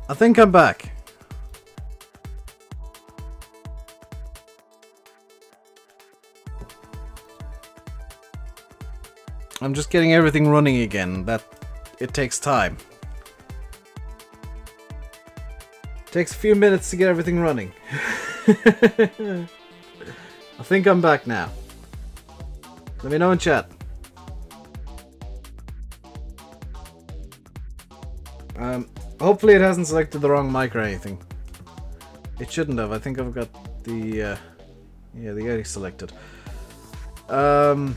I think I'm back. I'm just getting everything running again. It takes time. It takes a few minutes to get everything running. I think I'm back now. Let me know in chat. Hopefully it hasn't selected the wrong mic or anything. It shouldn't have. I think I've got the yeah, the Yeti selected. I'm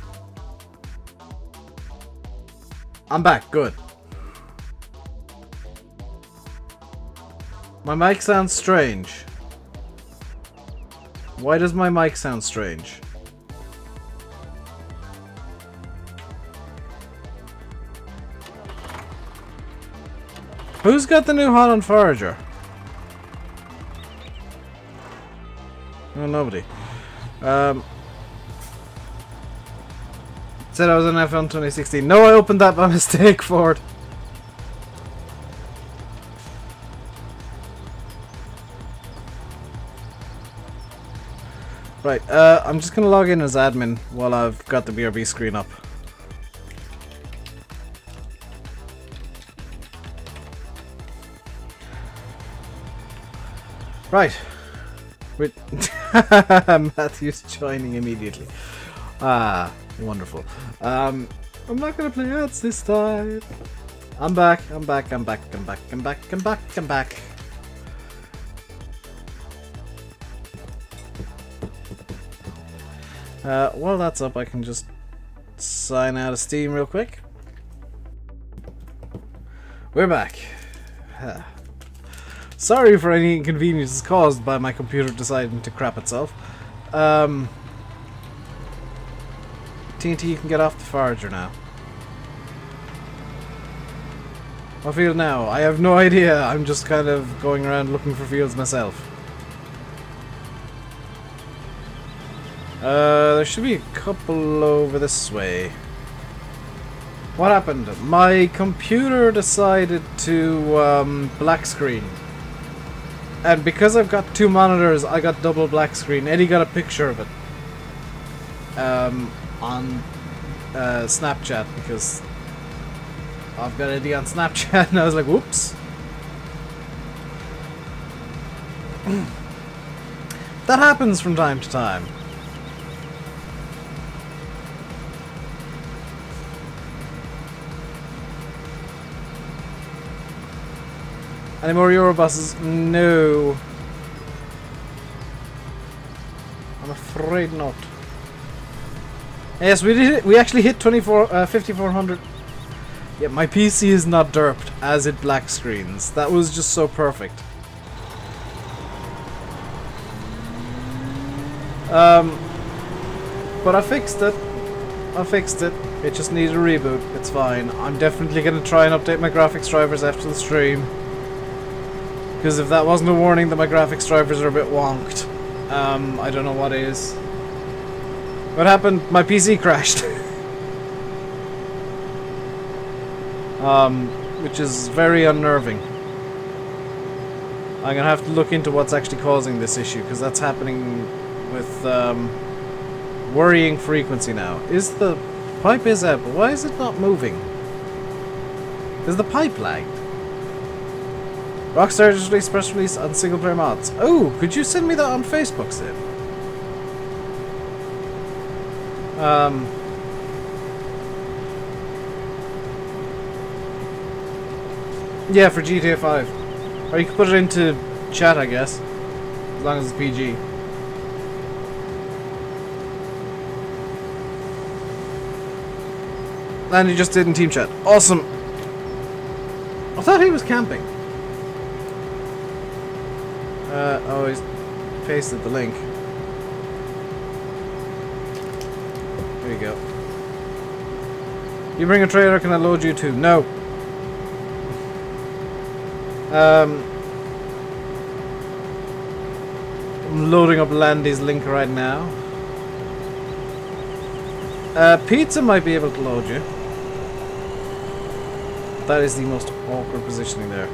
back. Good. My mic sounds strange. Why does my mic sound strange? Who's got the new Holland Forager? Oh, nobody. Said I was in F1 2016. No, I opened that by mistake, Ford. Right, I'm just gonna log in as admin while I've got the BRB screen up. Right. Wait. Matthew's joining immediately. Ah, wonderful. I'm not gonna play ads this time. I'm back. I'm back. I'm back. I'm back. I'm back. I'm back. I'm back. While that's up, I can just sign out of Steam real quick. We're back. Sorry for any inconveniences caused by my computer deciding to crap itself. TNT, you can get off the Forager now. What field now? I have no idea. I'm just kind of going around looking for fields myself. There should be a couple over this way. What happened? My computer decided to black screen. And because I've got two monitors, I got double black screen. Eddie got a picture of it on Snapchat because I've got Eddie on Snapchat, and I was like, whoops. That happens from time to time. Any more Eurobuses? No. I'm afraid not. Yes, we did it. We actually hit 5400. Yeah, my PC is not derped as it black screens. That was just so perfect. But I fixed it. I fixed it. It just needed a reboot. It's fine. I'm definitely gonna try and update my graphics drivers after the stream. Because if that wasn't a warning that my graphics drivers are a bit wonked, I don't know what is. What happened? My PC crashed. Which is very unnerving. I'm gonna have to look into what's actually causing this issue, because that's happening with worrying frequency now. Is the pipe is out, but why is it not moving? Is the pipe lagged? Rockstar just released press release on single player mods. Oh, could you send me that on Facebook, Sid? Yeah, for GTA 5. Or you can put it into chat, I guess. As long as it's PG. And he just did in team chat. Awesome! I thought he was camping. Oh, he's pasted the link. There you go. You bring a trailer, can I load you too? No. I'm loading up Landy's link right now. Pizza might be able to load you. That is the most awkward positioning there.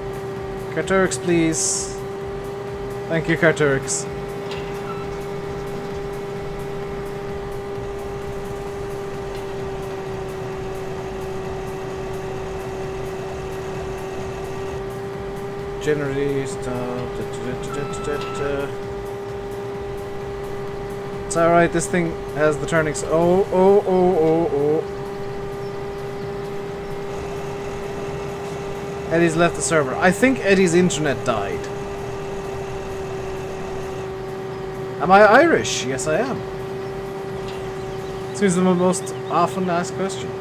Carturix, please. Thank you, Carturix. Generally, stop. It's alright, this thing has the turning. Oh. Eddie's left the server. I think Eddie's internet died. Am I Irish? Yes, I am. Seems the most often asked question.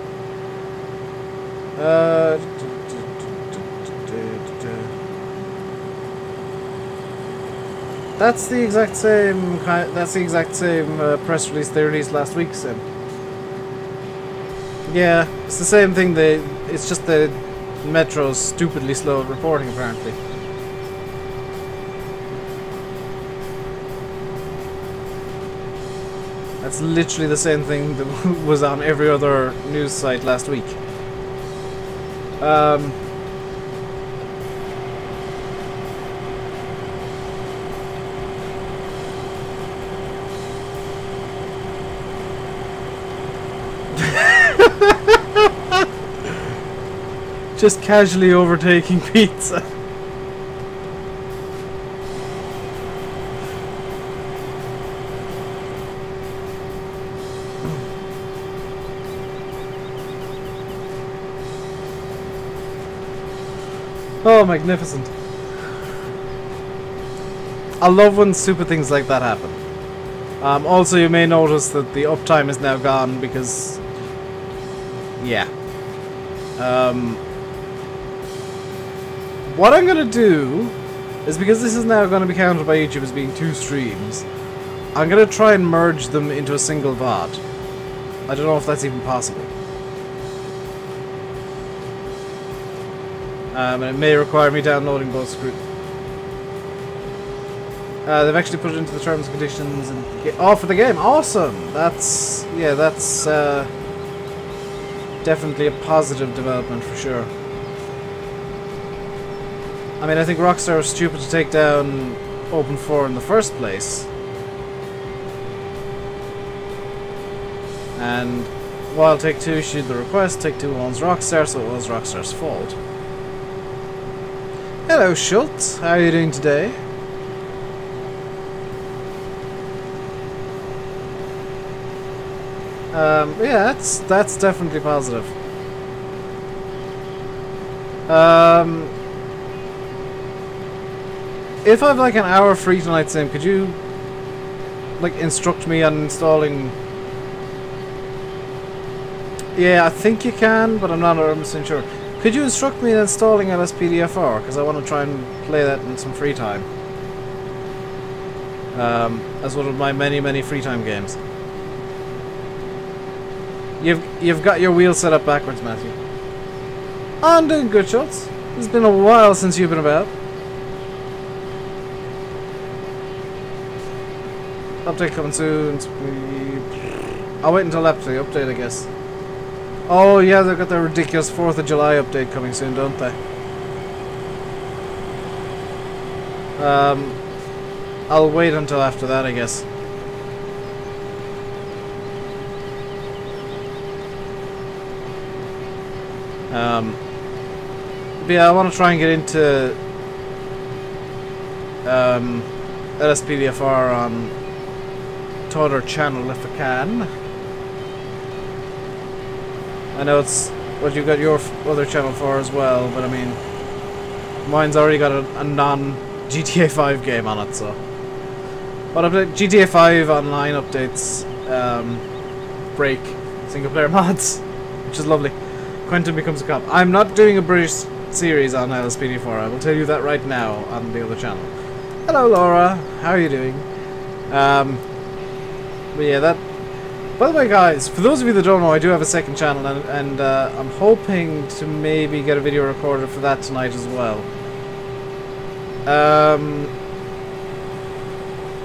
That's the exact same. That's the exact same press release they released last week, Sim. Yeah, it's the same thing. It's just the Metro's stupidly slow at reporting, apparently. That's literally the same thing that was on every other news site last week. Just casually overtaking pizza. Oh, magnificent. I love when stupid things like that happen. Also, you may notice that the uptime is now gone because... yeah. What I'm gonna do is, because this is now gonna be counted by YouTube as being 2 streams, I'm gonna try and merge them into a single VOD. I don't know if that's even possible. And it may require me downloading both screws. They've actually put it into the terms and conditions. Oh, for the game! Awesome! That's definitely a positive development for sure. I mean, I think Rockstar was stupid to take down Open 4 in the first place. And while Take-Two issued the request, Take-Two owns Rockstar, so it was Rockstar's fault. Hello, Schultz. How are you doing today? Yeah, that's definitely positive. If I have like an hour free tonight, Sim, could you like instruct me on installing? Yeah, I think you can, but I'm not 100% sure. Could you instruct me in installing LSPDFR? Because I want to try and play that in some free time. As one of my many free time games. You've got your wheel set up backwards, Matthew. I'm doing good, Schultz. It's been a while since you've been about. Update coming soon. I'll wait until after the update, I guess. Oh yeah, they've got their ridiculous 4th of July update coming soon, don't they? I'll wait until after that, I guess. But yeah, I want to try and get into LSPDFR on other channel if I can. I know it's what you got your other channel for as well, but I mean, mine's already got a non-GTA 5 game on it, so. But GTA 5 online updates break single player mods, which is lovely. Quentin becomes a cop. I'm not doing a British series on LSPD4, I will tell you that right now on the other channel. Hello Laura, how are you doing? But yeah, that... By the way guys, for those of you that don't know, I do have a second channel and I'm hoping to maybe get a video recorded for that tonight as well.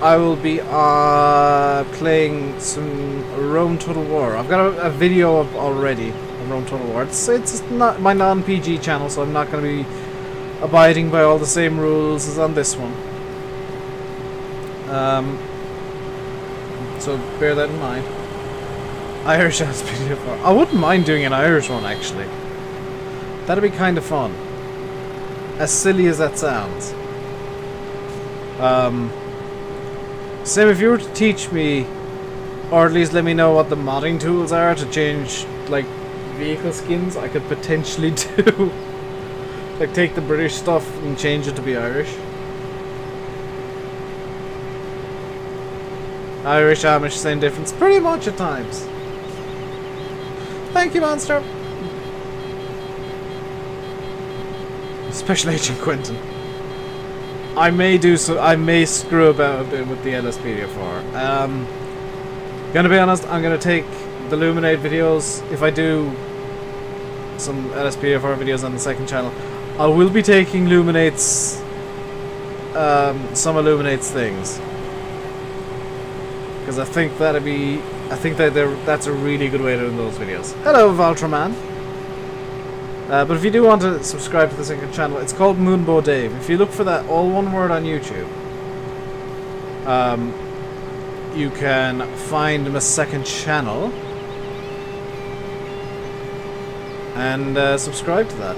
I will be playing some Rome Total War. I've got a video up already of Rome Total War. It's not my non-PG channel, so I'm not going to be abiding by all the same rules as on this one. So bear that in mind. Irish SPDFR. I wouldn't mind doing an Irish one, actually. That'd be kind of fun. As silly as that sounds. Same if you were to teach me, or at least let me know what the modding tools are to change, like, vehicle skins, I could potentially do. Like, take the British stuff and change it to be Irish. Irish, Amish, same difference. Pretty much at times. Thank you, Monster. Special Agent Quentin. I may do so. I may screw about a bit with the LSPDFR. Gonna be honest, I'm gonna take the Luminate videos. If I do some LSPDFR videos on the second channel, I will be taking Luminate's some Illuminate's things, because I think that'd be. I think that's a really good way to do those videos. Hello, Valtraman. But if you do want to subscribe to the second channel, it's called Moonbow Dave. If you look for that, all one word on YouTube, you can find my second channel and subscribe to that.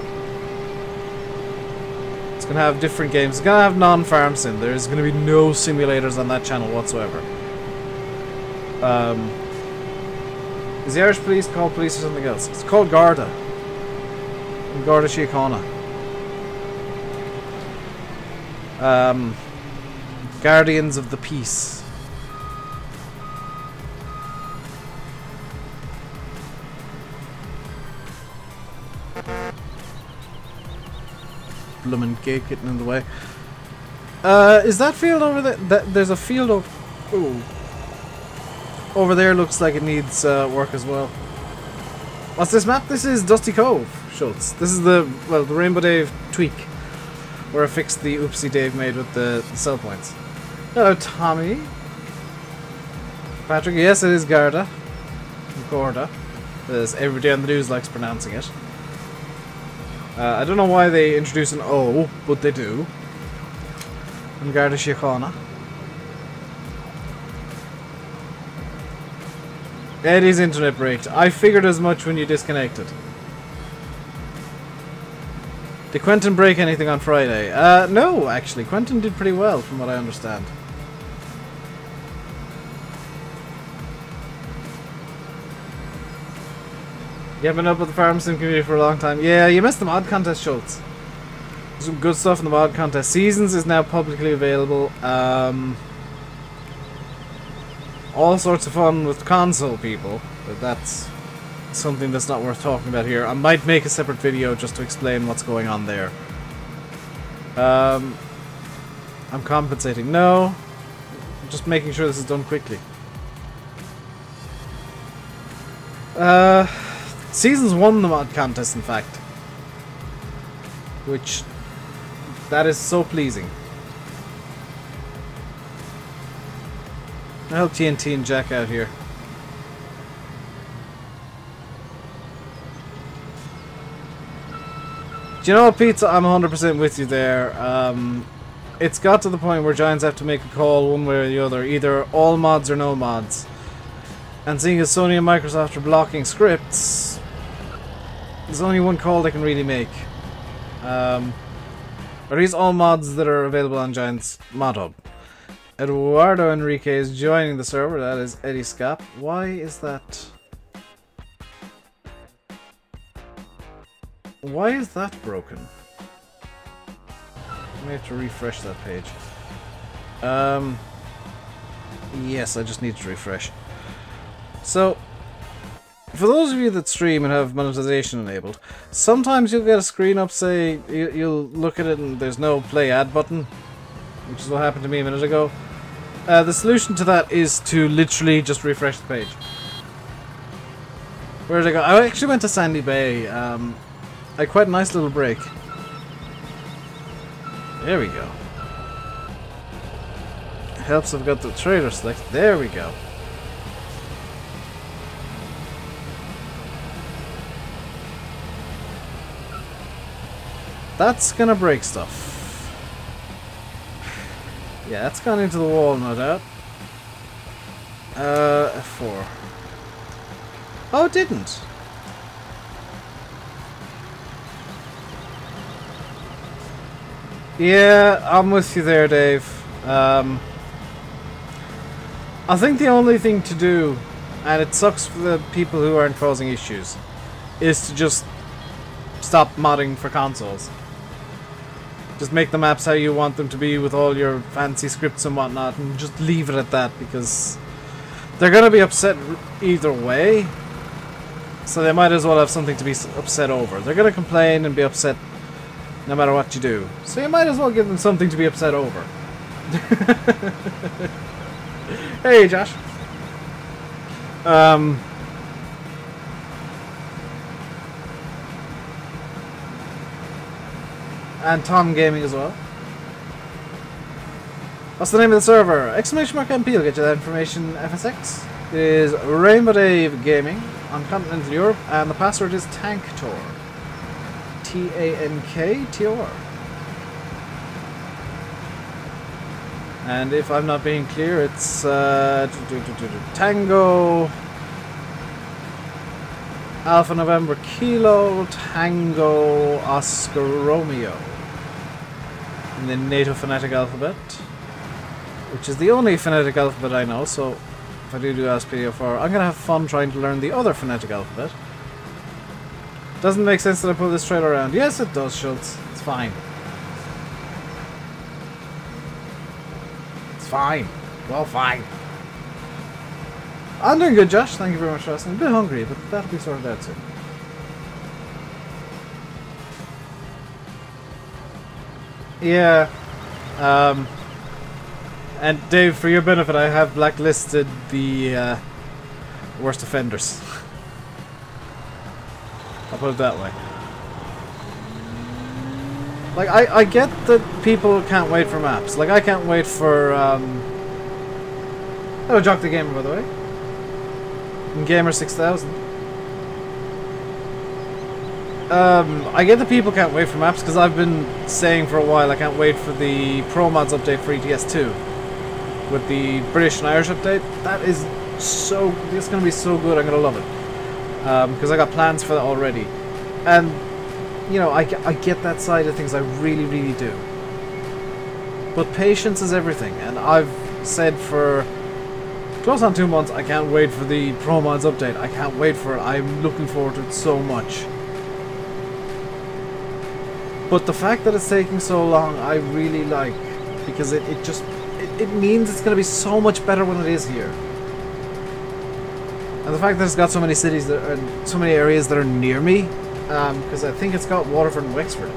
It's going to have different games. It's going to have non-farm sim. There's going to be no simulators on that channel whatsoever. Is the Irish police called police or something else? It's called Garda. Garda Síochána. Guardians of the Peace. Bloomin' gate getting in the way. Is that field over there? There's a field over. Ooh. Over there looks like it needs work as well. What's this map? This is Dusty Cove, Schultz. This is the Rainbow Dave tweak, where I fixed the oopsie Dave made with the sell points. Hello, Tommy. Patrick, yes, it is Garda. Gorda, as everybody on the news likes pronouncing it. I don't know why they introduce an O, but they do. And Garda Síochána. Eddie's internet braked. I figured as much when you disconnected. Did Quentin break anything on Friday? No, actually. Quentin did pretty well, from what I understand. You have been up with the Farm Sim community for a long time. Yeah, you missed the mod contest, Schultz. There's some good stuff in the mod contest. Seasons is now publicly available. All sorts of fun with console people, but that's something that's not worth talking about here. I might make a separate video just to explain what's going on there. I'm compensating. No, I'm just making sure this is done quickly. Seasons won the mod contest, in fact, which that is so pleasing. I'll help TNT and Jack out here. Do you know what, Pizza? I'm 100% with you there. It's got to the point where Giants have to make a call one way or the other. Either all mods or no mods. And seeing as Sony and Microsoft are blocking scripts, there's only one call they can really make. Are these all mods that are available on Giants Mod Hub? Eduardo Enrique is joining the server. That is Eddie Scap. Why is that? Why is that broken? I may have to refresh that page. Yes, I just need to refresh. So, for those of you that stream and have monetization enabled, sometimes you'll get a screen up, say, you'll look at it and there's no play ad button, which is what happened to me a minute ago. The solution to that is to literally just refresh the page. Where did I go? I actually went to Sandy Bay. I had quite a nice little break. There we go. Helps I've got the trailer selected. There we go. That's gonna break stuff. Yeah, that's gone into the wall, no doubt. F4. Oh, it didn't. Yeah, I'm with you there, Dave. I think the only thing to do, and it sucks for the people who aren't causing issues, is to just stop modding for consoles. Just make the maps how you want them to be with all your fancy scripts and whatnot, and just leave it at that, because they're gonna be upset either way, so they might as well have something to be upset over. They're gonna complain and be upset no matter what you do, so you might as well give them something to be upset over. Hey, Josh. And Tom Gaming as well. What's the name of the server? !MP will get you that information, FSX. It is Rainbow Dave Gaming on continental Europe, and the password is TANKTOR. TANKTOR. And if I'm not being clear, it's Tango Alpha November Kilo Tango Oscar Romeo in the native phonetic alphabet, which is the only phonetic alphabet I know, so if I do ask PDO4, I'm gonna have fun trying to learn the other phonetic alphabet. Doesn't make sense that I pull this trailer around. Yes, it does, Schultz. It's fine. It's fine. Well, fine. I'm doing good, Josh. Thank you very much for asking. I'm a bit hungry, but that'll be sorted out soon. Yeah. And Dave, for your benefit, I have blacklisted the worst offenders. I'll put it that way. Like, I get that people can't wait for maps. Like, I can't wait for, Hello, Jock the Gamer, by the way. And Gamer 6000. I get that people can't wait for maps, because I've been saying for a while I can't wait for the Pro Mods update for ETS2. With the British and Irish update. That is so... It's going to be so good, I'm going to love it. Because I got plans for that already. And, you know, I get that side of things, I really, really do. But patience is everything, and I've said for close on 2 months, I can't wait for the Pro Mods update. I can't wait for it. I'm looking forward to it so much. But the fact that it's taking so long, I really like, because it means it's going to be so much better when it is here. And the fact that it's got so many cities that are, so many areas that are near me, because I think it's got Waterford and Wexford.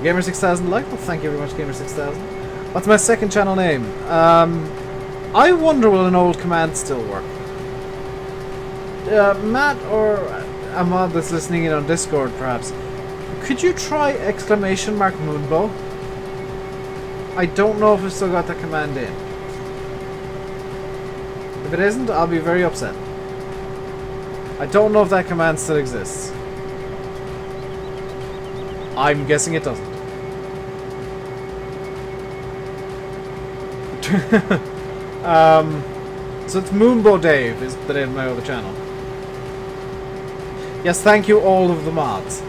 Gamer 6000 like, well, thank you very much, Gamer 6000. What's my second channel name? I wonder will an old command still work. Matt or a mod that's listening in on Discord, perhaps. Could you try !Moonbow? I don't know if I've still got that command in. If it isn't, I'll be very upset. I don't know if that command still exists. I'm guessing it doesn't. So it's Moonbow Dave is the name of my other channel. Yes, thank you all of the mods.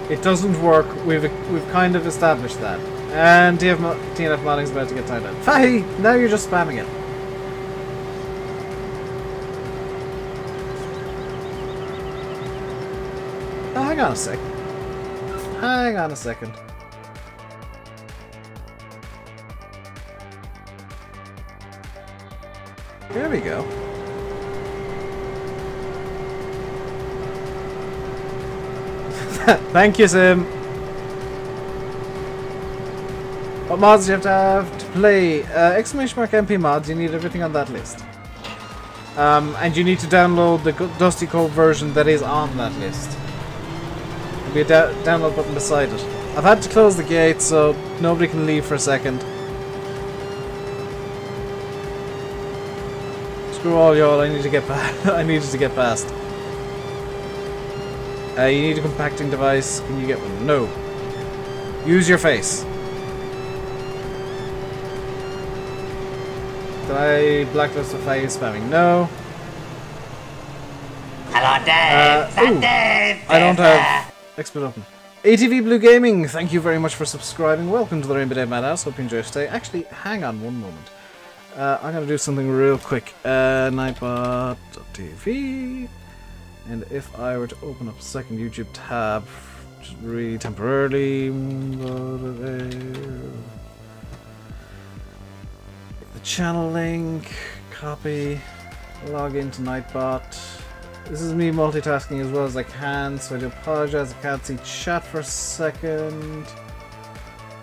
It doesn't work. We've kind of established that. And TNF modding's about to get timed out. Fahy! Now you're just spamming it. Oh, hang on a sec. Hang on a second. There we go. Thank you, Sim. What mods do you have to play? !MP mods, you need everything on that list. And you need to download the Dusty Cove version that is on that list. There'll be a download button beside it. I've had to close the gate so nobody can leave for a second. Screw all y'all, I need to get past. I needed to get past. You need a compacting device. Can you get one? No. Use your face. Did I blacklist if I use spamming? No. Hello, Dave. Dave. I don't have expert open. ATV Blue Gaming, thank you very much for subscribing. Welcome to the Rainbow Dave Madhouse. Hope you enjoy your stay. Actually, hang on one moment. I'm gonna do something real quick. Nightbot.tv, and if I were to open up a second YouTube tab, just really temporarily, the channel link, copy, log into Nightbot. This is me multitasking as well as I can, so I do apologize. I can't see chat for a second.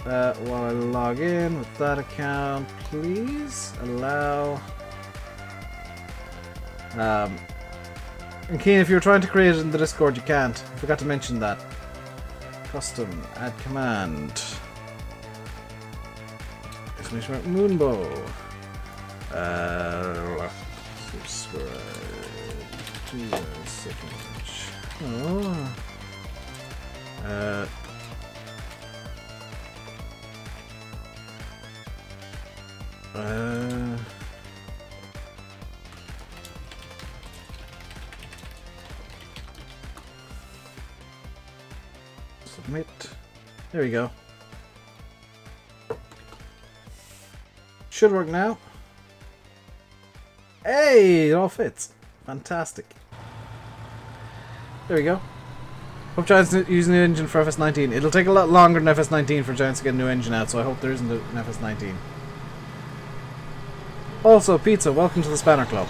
While I log in with that account, please allow. And Keen, if you're trying to create it in the Discord, you can't. I forgot to mention that. Custom, add command. Exclamation mark Moonbow. Subscribe. Oh. Submit. There we go. Should work now. Hey, it all fits. Fantastic. There we go. Hope Giants use a new engine for FS19. It'll take a lot longer than FS19 for Giants to get a new engine out, so I hope there isn't an FS19. Also, Pizza, welcome to the Spanner Club.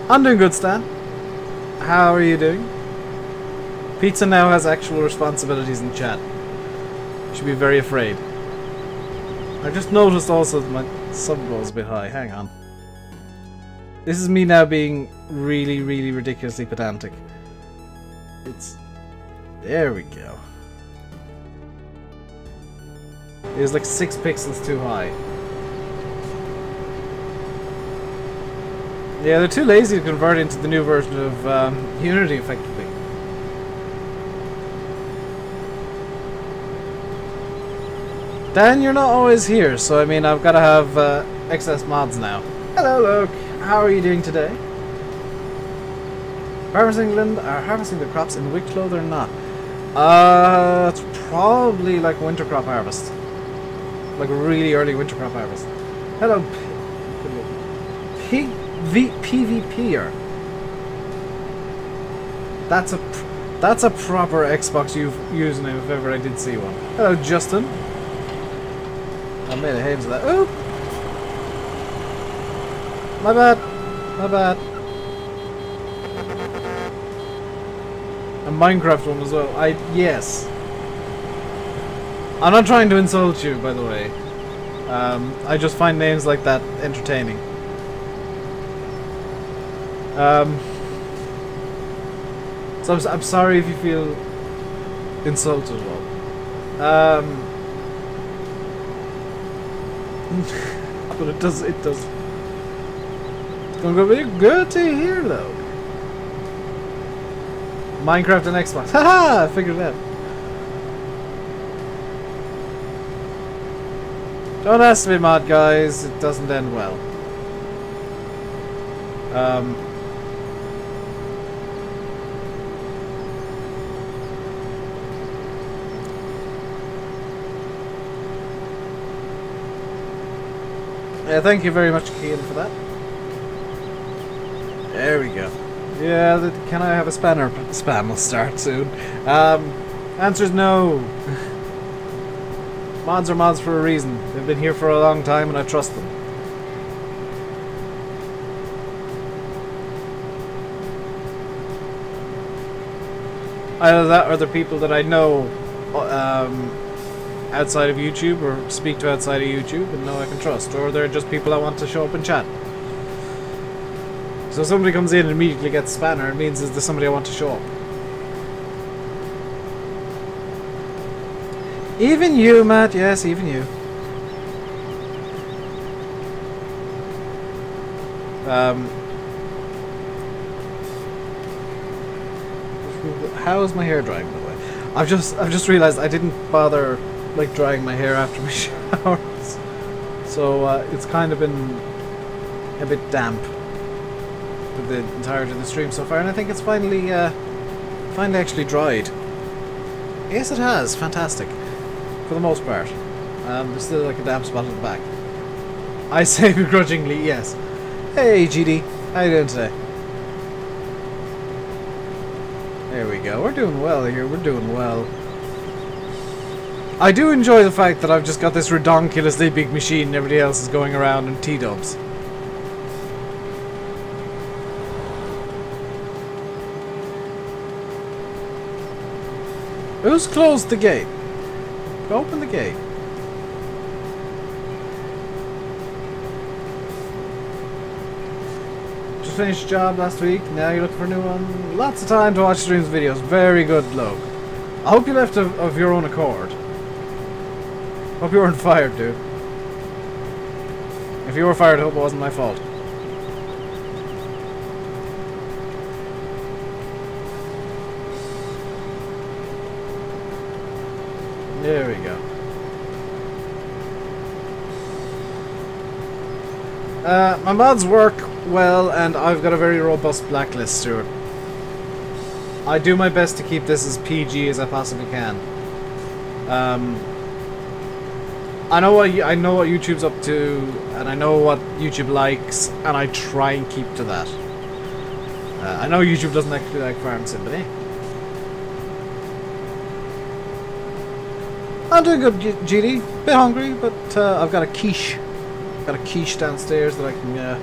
I'm doing good, Stan. How are you doing? Pizza now has actual responsibilities in chat. You should be very afraid. I just noticed also that my sub goal's a bit high. Hang on. This is me now being really, really ridiculously pedantic. It's... There we go. It was like 6 pixels too high. Yeah, they're too lazy to convert into the new version of Unity, effectively. Dan, you're not always here, so I mean, I've got to have excess mods now. Hello, Luke. How are you doing today? Farmers in England are harvesting their crops in Wicklow, they're not. It's probably like winter crop harvest. Like a really early winter crop harvest. Hello, PvPer. That's a proper Xbox username if ever I did see one. Hello, Justin. I made a haves of that. Oop! My bad. My bad. A Minecraft one as well. Yes. I'm not trying to insult you, by the way. I just find names like that entertaining. So I'm sorry if you feel insulted at all. But it does. It's gonna be good to hear though. Minecraft and Xbox. Haha! I figured it out. Don't ask me, mod guys. It doesn't end well. Yeah, thank you very much, Kean, for that. There we go. Yeah, can I have a spanner? Spam will start soon. Answer is no. Mods are mods for a reason. They've been here for a long time and I trust them. Either that or the people that I know outside of YouTube or speak to outside of YouTube and know I can trust. Or they're just people that want to show up and chat. So if somebody comes in and immediately gets spanner, it means there's somebody I want to show up. Even you, Matt. Yes, even you. How is my hair drying, by the way? I've just realised I didn't bother like drying my hair after my showers, so it's kind of been a bit damp for the entirety of the stream so far, and I think it's finally actually dried. Yes, it has. Fantastic, for the most part. There's still like a damp spot at the back. I say begrudgingly, yes. Hey, GD, how you doing today? There we go. We're doing well here. We're doing well. I do enjoy the fact that I've just got this redonkulously big machine and everybody else is going around in T-dubs. Who's closed the gate? Open the gate. Just finished a job last week, now you're looking for a new one. Lots of time to watch streams videos. Very good, Logue. I hope you left of your own accord. Hope you weren't fired, dude. If you were fired, I hope it wasn't my fault. There we go. My mods work well, and I've got a very robust blacklist, Stuart. I do my best to keep this as PG as I possibly can. I know what YouTube's up to, and I know what YouTube likes, and I try and keep to that. I know YouTube doesn't actually like Farm Sympathy. I'm doing good, GD. Bit hungry, but I've got a quiche. Got a quiche downstairs that I can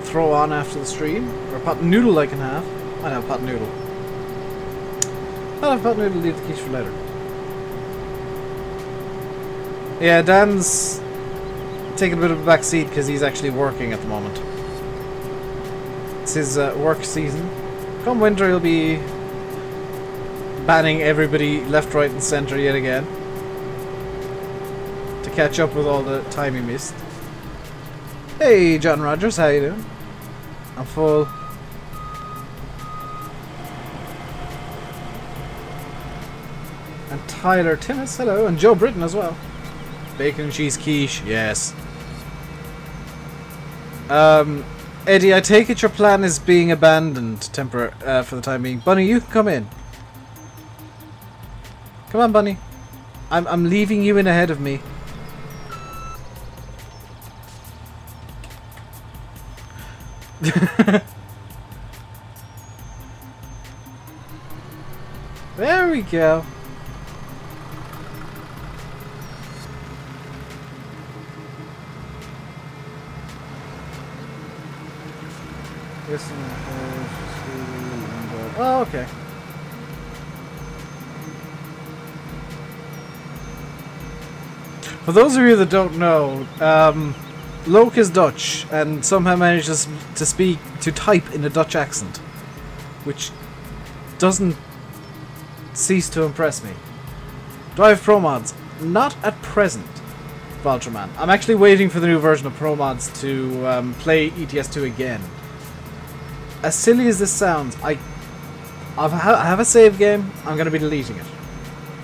throw on after the stream. Or a pot noodle I can have. I have a pot noodle. I'll have a pot noodle, leave the quiche for later. Yeah, Dan's taking a bit of a back seat because he's actually working at the moment. It's his work season. Come winter, he'll be banning everybody left, right, and centre yet again to catch up with all the time he missed. Hey, John Rogers, how you doing? I'm full. And Tyler Timmis, hello, and Joe Britton as well. Bacon and cheese quiche, yes. Eddie, I take it your plan is being abandoned for the time being. Bunny, you can come in. Come on, Bunny. I'm leaving you in ahead of me. There we go. Oh, okay. For those of you that don't know, Loke is Dutch and somehow manages to type in a Dutch accent, which doesn't cease to impress me. Do I have Pro Mods? Not at present, Valtraman. I'm actually waiting for the new version of Pro Mods to play ETS2 again. As silly as this sounds, I have a save game. I'm going to be deleting it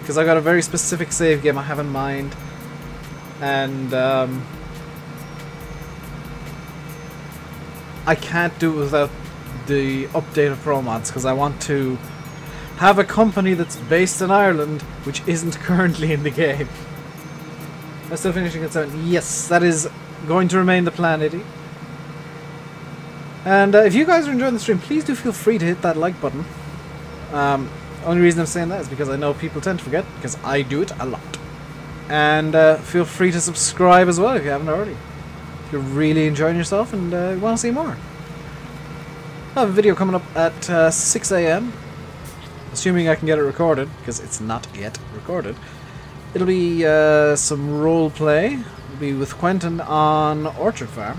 because I got a very specific save game I have in mind, and I can't do it without the update of Pro Mods because I want to have a company that's based in Ireland, which isn't currently in the game. I'm still finishing at 7. Yes, that is going to remain the plan, Eddie. And if you guys are enjoying the stream, please do feel free to hit that like button. Only reason I'm saying that is because I know people tend to forget, because I do it a lot. And feel free to subscribe as well if you haven't already. If you're really enjoying yourself and want to see more. I have a video coming up at 6 AM. Assuming I can get it recorded, because it's not yet recorded. It'll be some role play. It'll be with Quentin on Orchard Farm.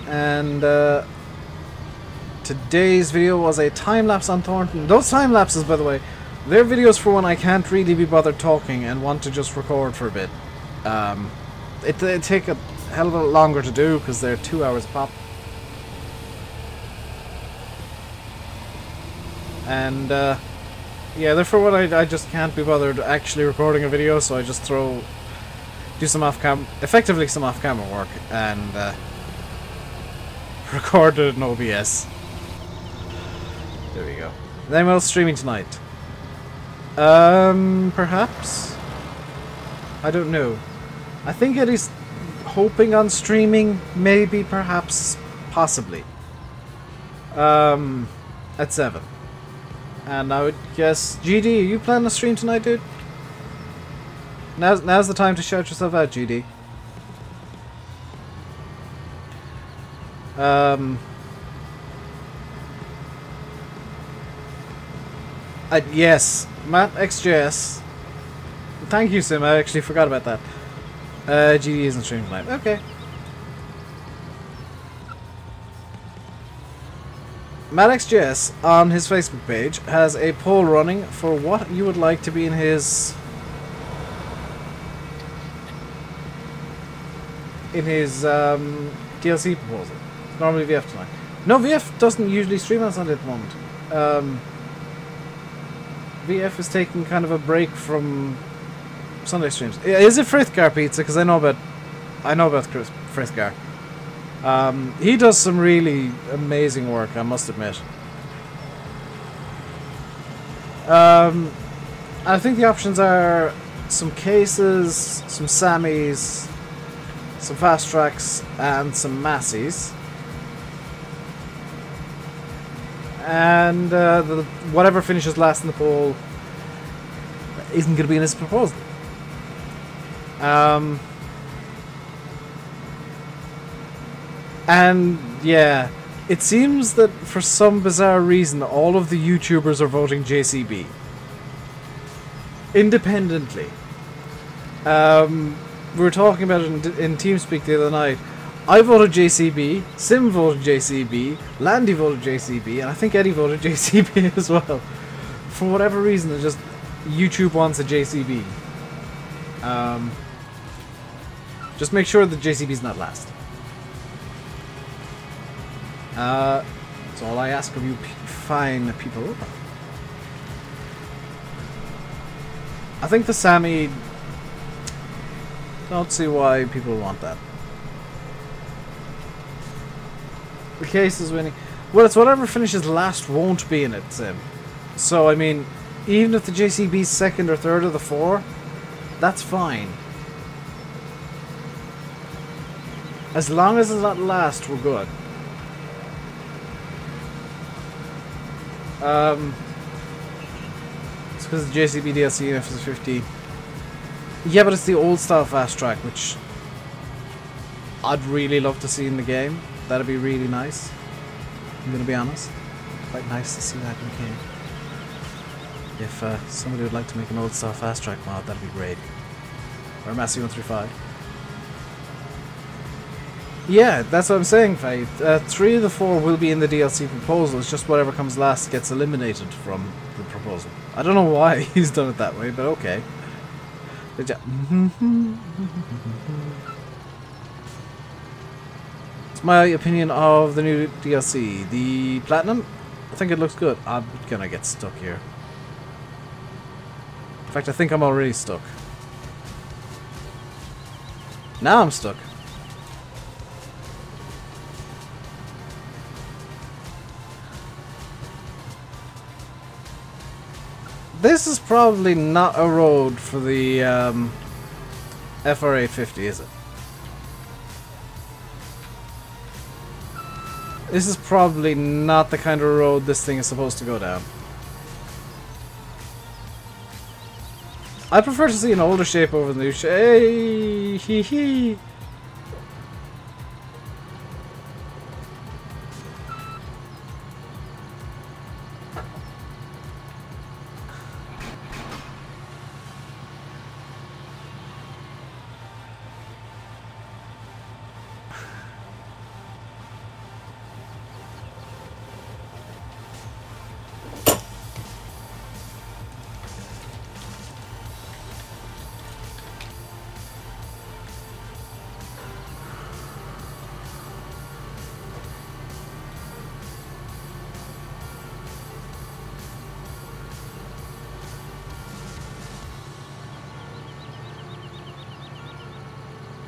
And today's video was a time lapse on Thornton. Those time lapses, by the way, They're videos for when I can't really be bothered talking and want to just record for a bit. It take a hell of a lot longer to do because they're 2 hours a pop. And yeah, they're for when I just can't be bothered actually recording a video, so I just do some effectively some off-camera work and record it in OBS. There we go. Then we'll streaming tonight. Perhaps? I don't know. I think Eddie's hoping on streaming, maybe, perhaps, possibly. At 7. And I would guess... GD, are you planning to stream tonight, dude? Now's the time to shout yourself out, GD. Yes, Matt XJS. Thank you, Sim. I actually forgot about that. GD isn't streaming tonight. Okay. Matt XJS on his Facebook page has a poll running for what you would like to be in his DLC proposal. It's normally VF tonight. No, VF doesn't usually stream on Sunday at the moment. VF is taking kind of a break from Sunday streams. Is it Frithgar Pizza? Because I know about Frithgar. He does some really amazing work, I must admit. I think the options are some cases, some Sammies, some fast tracks, and some Massies. And whatever finishes last in the poll isn't going to be in his proposal. And yeah, it seems that for some bizarre reason all of the YouTubers are voting JCB independently. We were talking about it in TeamSpeak the other night. I voted JCB, Sim voted JCB, Landy voted JCB, and I think Eddie voted JCB as well. For whatever reason, it's just YouTube wants a JCB. Just make sure that JCB's not last. That's all I ask of you fine people. I think the Sammy... Don't see why people want that. The case is winning. Well, it's whatever finishes last won't be in it, Sim. So, I mean, even if the JCB's second or third of the four, that's fine. As long as it's not last, we're good. It's because the JCB DLC in FS50. Yeah, but it's the old style fast track, which I'd really love to see in the game. That'd be really nice. I'm gonna be honest. Quite nice to see that in the game. If somebody would like to make an old style fast track mod, that'd be great. Or Massey 135. Yeah, that's what I'm saying, Faye. 3 of the 4 will be in the DLC proposal. It's just whatever comes last gets eliminated from the proposal. I don't know why he's done it that way, but okay. Good job. It's my opinion of the new DLC. The Platinum, I think it looks good. I'm gonna get stuck here. In fact, I think I'm already stuck. Now I'm stuck. This is probably not a road for the FR850, is it? This is probably not the kind of road this thing is supposed to go down. I prefer to see an older shape over the new shape. Hey, hee hee.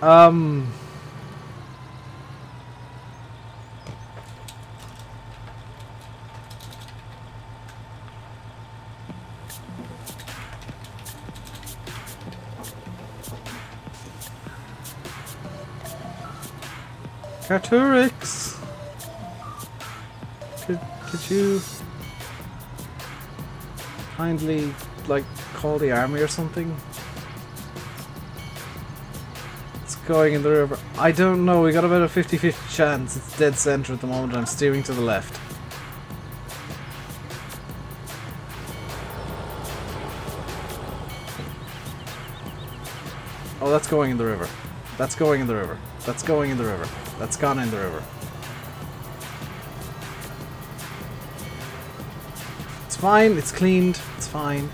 Um... Carturix! Could you kindly, like, call the army or something? It's going in the river. I don't know, we got about a 50-50 chance. It's dead center at the moment. I'm steering to the left. Oh, that's going in the river. That's going in the river. That's going in the river. That's gone in the river. It's fine, it's cleaned, it's fine.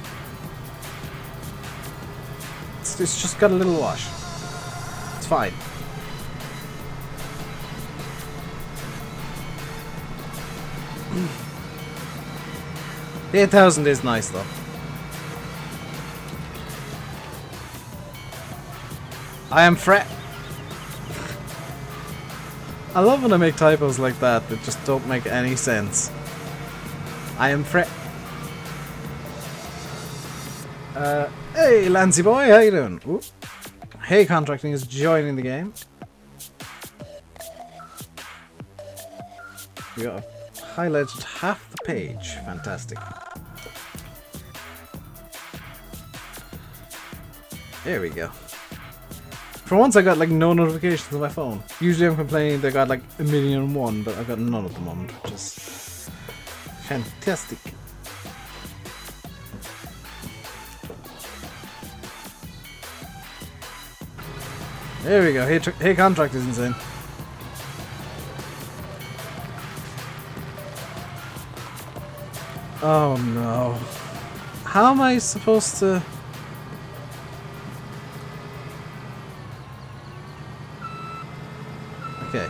It's just got a little wash. It's fine. The 8,000 is nice though. I am fret. I love when I make typos like that just don't make any sense. I am fret. Hey Lancy boy, how you doing? Ooh. Hey Contracting is joining the game. We got highlighted half the page. Fantastic. There we go. For once I got like no notifications on my phone. Usually I'm complaining they got like 1,000,001, but I've got none at the moment, which is fantastic. There we go. Hey Contract is insane. Oh no. How am I supposed to... Okay.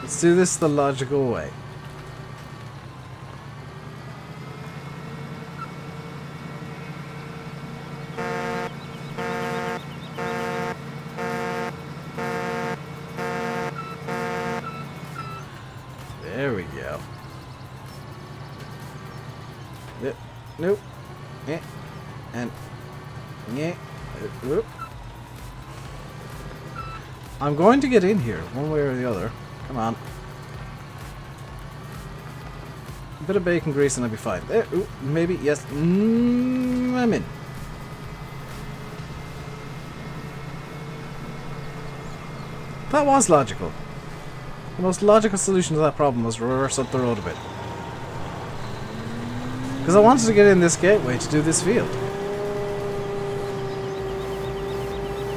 Let's do this the logical way. There we go. Yep. Nope. Yeah. And yeah. Whoop. I'm going to get in here, one way or the other. Come on. A bit of bacon grease and I'll be fine. There. Ooh, maybe. Yes. I'm in. That was logical. The most logical solution to that problem was reverse up the road a bit. Because I wanted to get in this gateway to do this field.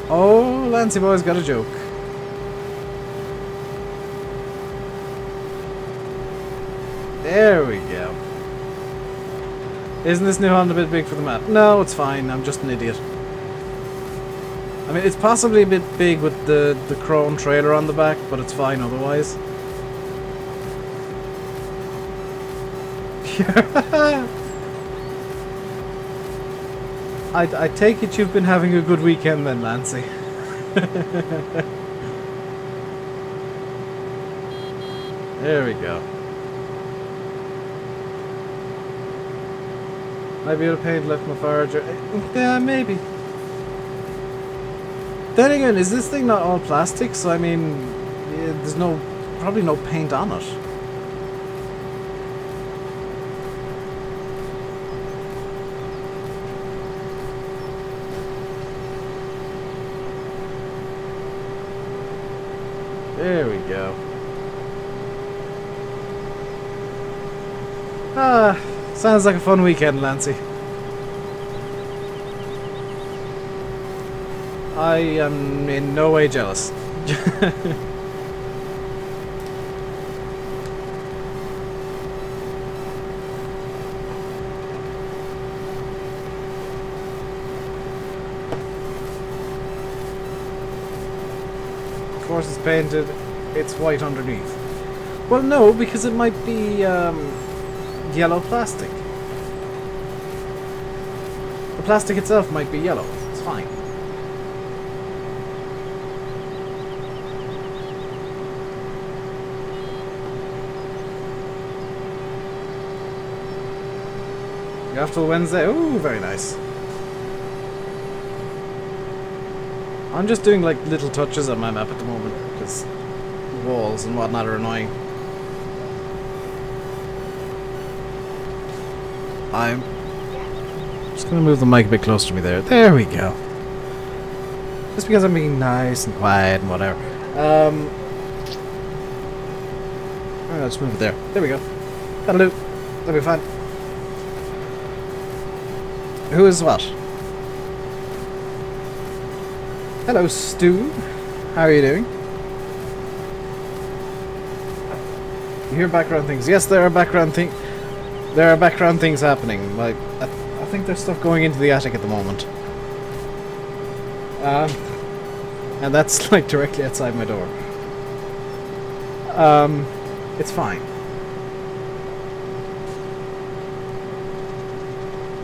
Oh, Lancy boy's got a joke. There we go. Isn't this new Honda a bit big for the map? No, it's fine. I'm just an idiot. I mean, it's possibly a bit big with the chrome trailer on the back, but it's fine otherwise. I take it you've been having a good weekend then, Lancy. There we go. Might be able to paint left my Farger. Yeah, maybe. Then again, is this thing not all plastic? So I mean, yeah, there's probably no paint on it. There we go. Ah, sounds like a fun weekend, Lancy. I am in no way jealous. Of course it's painted, it's white underneath. Well no, because it might be yellow plastic. The plastic itself might be yellow, it's fine. You off till Wednesday? Ooh, very nice. I'm just doing like little touches on my map at the moment because walls and whatnot are annoying. I'm just gonna move the mic a bit closer to me there. There we go. Just because I'm being nice and quiet and whatever. Alright, let's move it there. There we go. That'll do. That'll be fine. Who is what? Hello, Stu. How are you doing? You hear background things? Yes, there are background things. There are background things happening. Like, I think there's stuff going into the attic at the moment. And that's like directly outside my door. It's fine.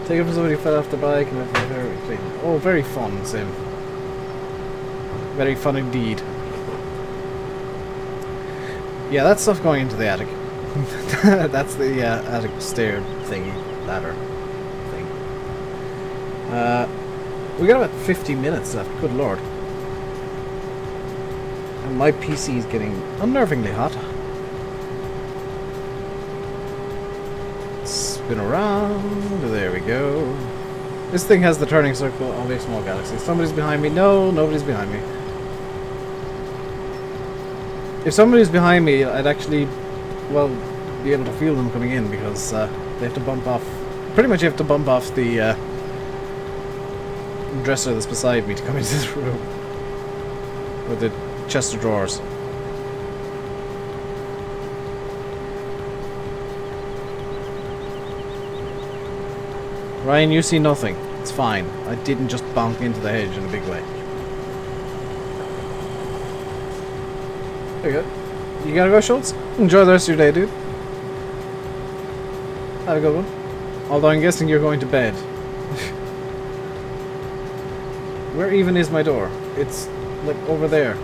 Take it from somebody who fell off the bike and very clean. Oh, very fun, Sim. Very fun indeed. Yeah, that's stuff going into the attic. That's the attic stair thingy, ladder thing. We got about 50 minutes left, good lord. And my PC is getting unnervingly hot. Spin around, there we go. This thing has the turning circle of a small galaxy. Somebody's behind me. No, nobody's behind me. If somebody's behind me, I'd actually, well, be able to feel them coming in because they have to bump off. Pretty much you have to bump off the dresser that's beside me to come into this room. Or the chest of drawers. Ryan, you see nothing. It's fine. I didn't just bonk into the hedge in a big way. There you go. You gotta go, Schultz? Enjoy the rest of your day, dude. Have a good one. Although I'm guessing you're going to bed. Where even is my door? It's, like, over there.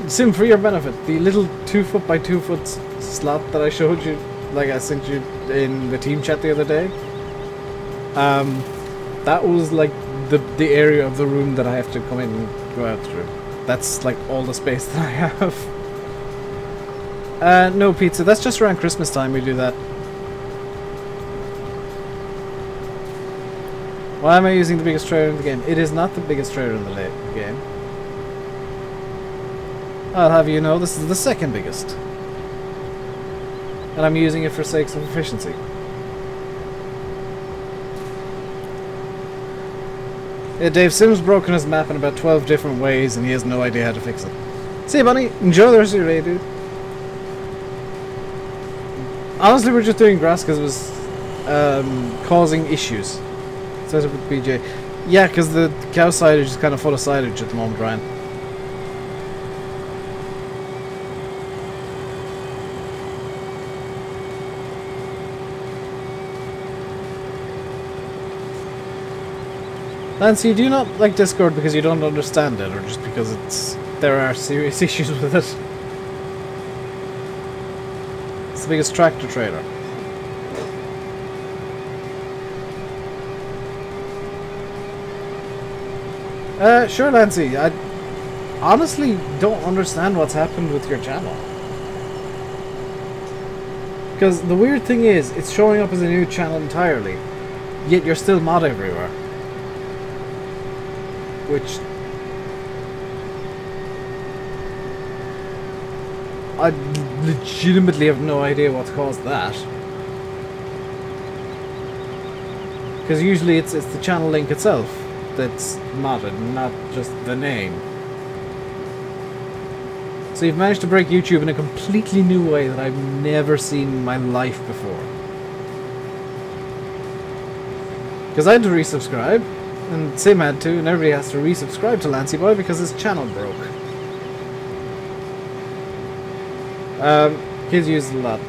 Sim, for your benefit, the little 2-foot by 2-foot slot that I showed you, like I sent you in the team chat the other day, that was like the area of the room that I have to come in and go out through. That's like all the space that I have. No pizza, that's just around Christmas time we do that. Why am I using the biggest trailer in the game? It is not the biggest trailer in the game. I'll have you know this is the second biggest. And I'm using it for sakes of efficiency. Yeah, Dave Sim's broken his map in about 12 different ways and he has no idea how to fix it. See you, Bunny. Enjoy the rest of your day, dude. Honestly, we're just doing grass because it was causing issues. Set up with BJ. Yeah, because the cow silage is kind of full of silage at the moment, Ryan. Nancy, do you not like Discord because you don't understand it, or just because there are serious issues with it? It's the biggest tractor trailer. Sure, Nancy. I honestly don't understand what's happened with your channel. Because the weird thing is, it's showing up as a new channel entirely, yet you're still mod everywhere. Which I legitimately have no idea what's caused that. Because usually it's the channel link itself that's modded, not just the name. So you've managed to break YouTube in a completely new way that I've never seen in my life before. Because I had to resubscribe, and Sim had to, and everybody has to resubscribe to Lancy Boy because his channel broke. Kids use it a lot.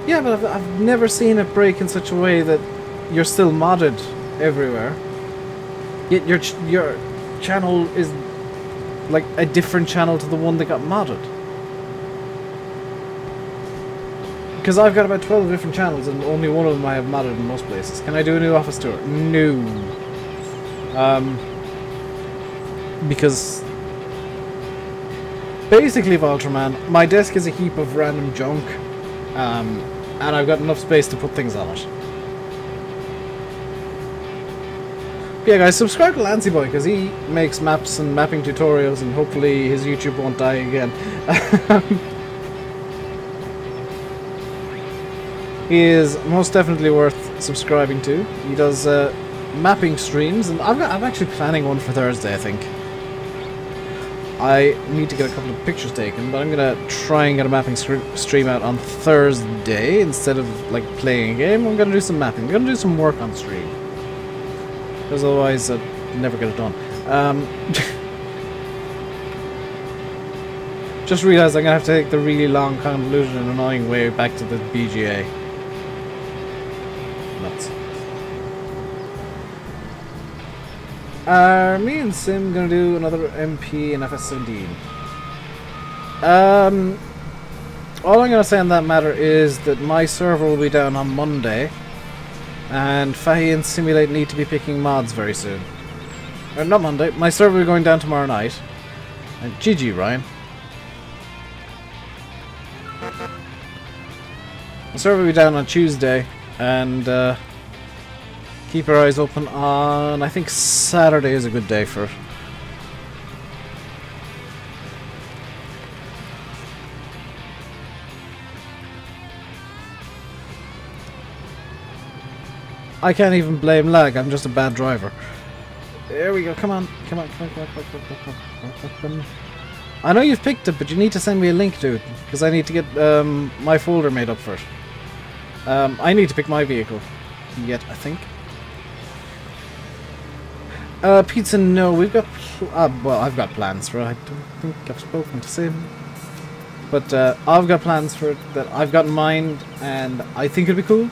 Yeah, but I've never seen it break in such a way that you're still modded everywhere. Yet your channel is like a different channel to the one that got modded. Because I've got about 12 different channels and only one of them I have modded in most places. Can I do a new office tour? No. Because basically, Ultraman, my desk is a heap of random junk, and I've got enough space to put things on it. But yeah, guys, subscribe to Lancy Boy because he makes maps and mapping tutorials, and hopefully his YouTube won't die again. He is most definitely worth subscribing to. He does mapping streams, and I'm actually planning one for Thursday, I think. I need to get a couple of pictures taken, but I'm gonna try and get a mapping stream out on Thursday instead of like playing a game. I'm gonna do some mapping. I'm gonna do some work on stream, because otherwise I'd never get it done. Just realised I'm gonna have to take the really long, convoluted, and annoying way back to the BGA. Nuts. Me and Sim gonna do another MP in FS17. All I'm gonna say on that matter is that my server will be down on Monday, and Fahy and Simulate need to be picking mods very soon. Or not Monday. My server will be going down tomorrow night. And GG, Ryan. My server will be down on Tuesday, and keep your eyes open on, I think Saturday is a good day for it. I can't even blame lag, I'm just a bad driver. There we go, come on, come on, come on, come on, come on, come on, come on, come on. I know you've picked it, but you need to send me a link to it, because I need to get my folder made up for it. I need to pick my vehicle yet, I think. Pizza, no, we've got... well, I've got plans for it. I don't think I've spoken to Sim. But I've got plans for it that I've got in mind, and I think it'll be cool.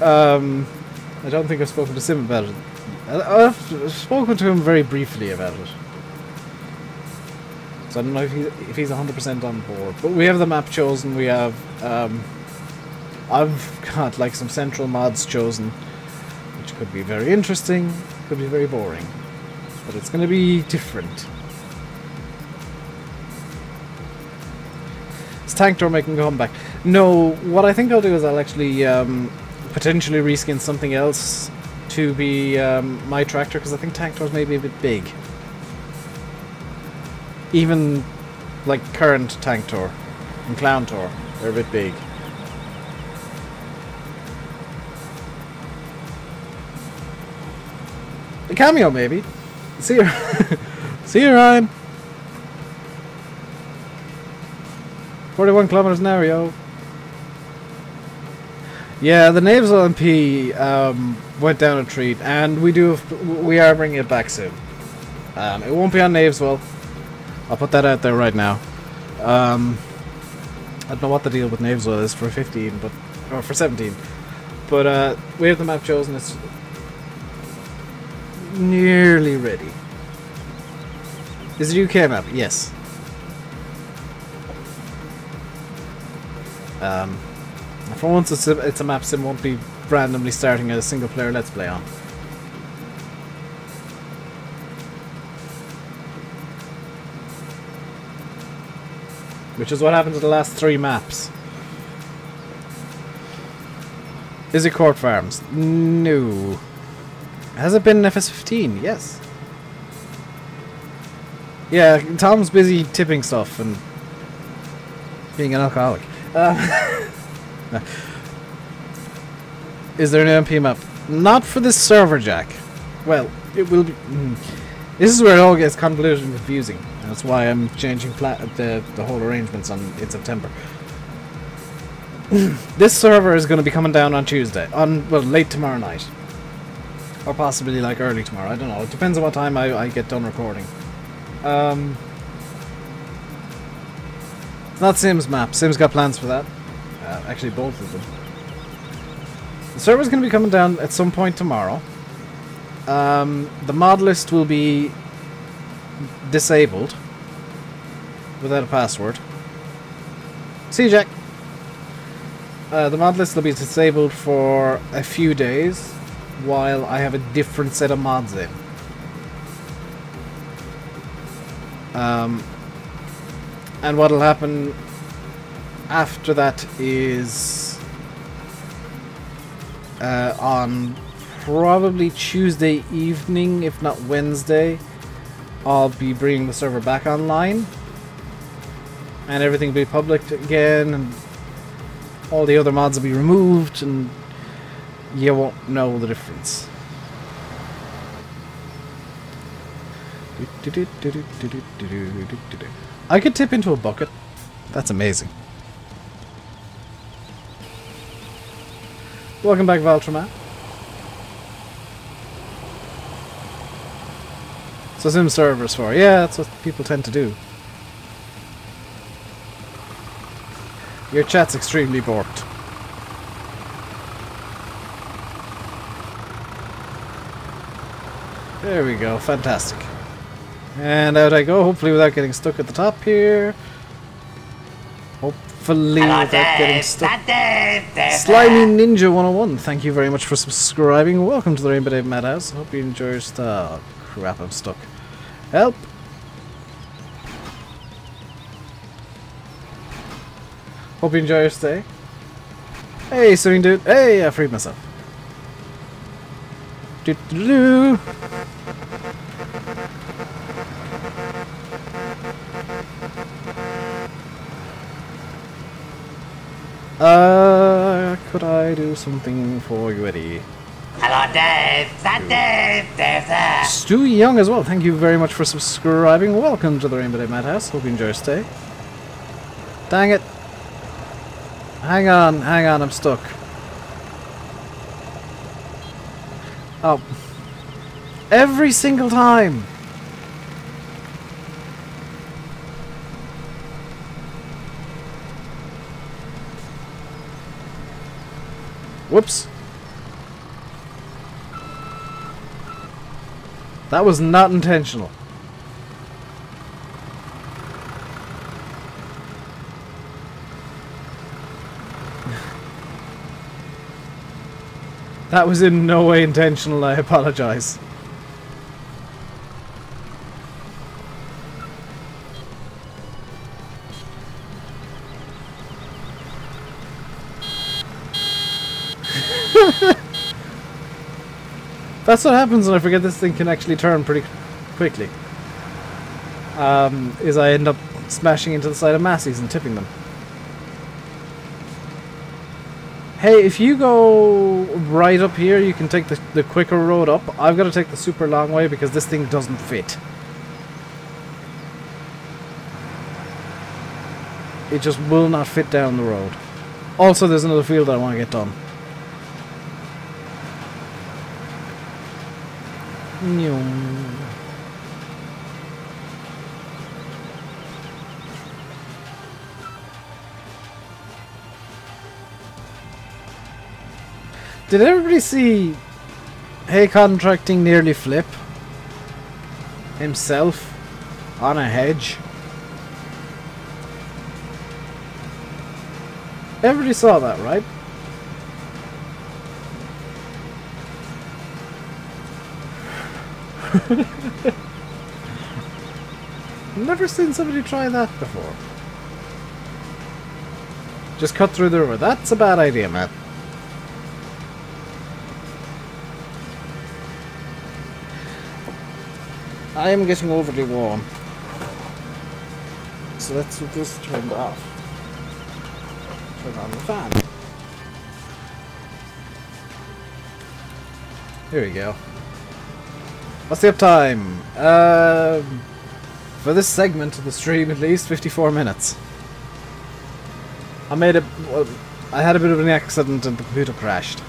I don't think I've spoken to Sim about it. I've spoken to him very briefly about it. So I don't know if he's 100% on board. But we have the map chosen, we have... I've got like some central mods chosen, which could be very interesting, could be very boring. But it's going to be different. Is Tank Door making a comeback? No, what I think I'll do is I'll actually potentially reskin something else to be my tractor, because I think Tank Doors may be a bit big. Even like current Tank Tour and Clown Tour, they're a bit big. A cameo, maybe. See you. See you, Ryan. 41 kilometers an hour, yo. Yeah, the Naval MP went down a treat, and we are bringing it back soon. It won't be on Naveswell. I'll put that out there right now. I don't know what the deal with Naveswell is for 15, or for 17. But we have the map chosen. It's nearly ready. Is it UK map? Yes. For once it's a map Sim won't be randomly starting a single player let's play on. Which is what happened to the last 3 maps. Is it Court Farms? No. Has it been in FS15? Yes. Yeah, Tom's busy tipping stuff and being an alcoholic. Is there an MP map? Not for this server, Jack. Well, it will be... This is where it all gets convoluted and confusing. That's why I'm changing the whole arrangements in September. This server is going to be coming down on Tuesday. Well, late tomorrow night. Or possibly like early tomorrow. I don't know. It depends on what time I get done recording. It's not Sim's map. Sim's got plans for that. Actually, both of them. The server's going to be coming down at some point tomorrow. The mod list will be disabled without a password. See you, Jack. The mod list will be disabled for a few days while I have a different set of mods in. And what'll happen after that is on probably Tuesday evening, if not Wednesday, I'll be bringing the server back online and everything will be public again, and all the other mods will be removed, and you won't know the difference. I could tip into a bucket. That's amazing. Welcome back, Valtraman. So sim servers for. Yeah, that's what people tend to do. Your chat's extremely borked. There we go, fantastic. And out I go, hopefully without getting stuck at the top here. Hopefully without getting stuck. Slimy Ninja 101, thank you very much for subscribing. Welcome to the Rainbow Dave Madhouse. Hope you enjoy your style. Crap, I'm stuck. Help! Hope you enjoy your stay. Hey, swimming dude. Hey, I freed myself. Do-do-do. Could I do something for you, Eddie? Hello, Dave. Dave there. Stu Young as well. Thank you very much for subscribing. Welcome to the Rainbow Day Madhouse. Hope you enjoy your stay. Dang it. Hang on, I'm stuck. Oh. Every single time! Whoops. That was not intentional. That was in no way intentional, I apologize. That's what happens when I forget this thing can actually turn pretty quickly. Is I end up smashing into the side of Massey's and tipping them. Hey, if you go right up here, you can take the quicker road up. I've got to take the super long way because this thing doesn't fit. It just will not fit down the road. Also, there's another field that I want to get done. Did everybody see Hay Contracting nearly flip himself on a hedge? Everybody saw that, right? Never seen somebody try that before. Just cut through the river. That's a bad idea, man. I am getting overly warm. So let's get this turned off. Turn on the fan. Here we go. What's the uptime? For this segment of the stream, at least 54 minutes. I had a bit of an accident and the computer crashed.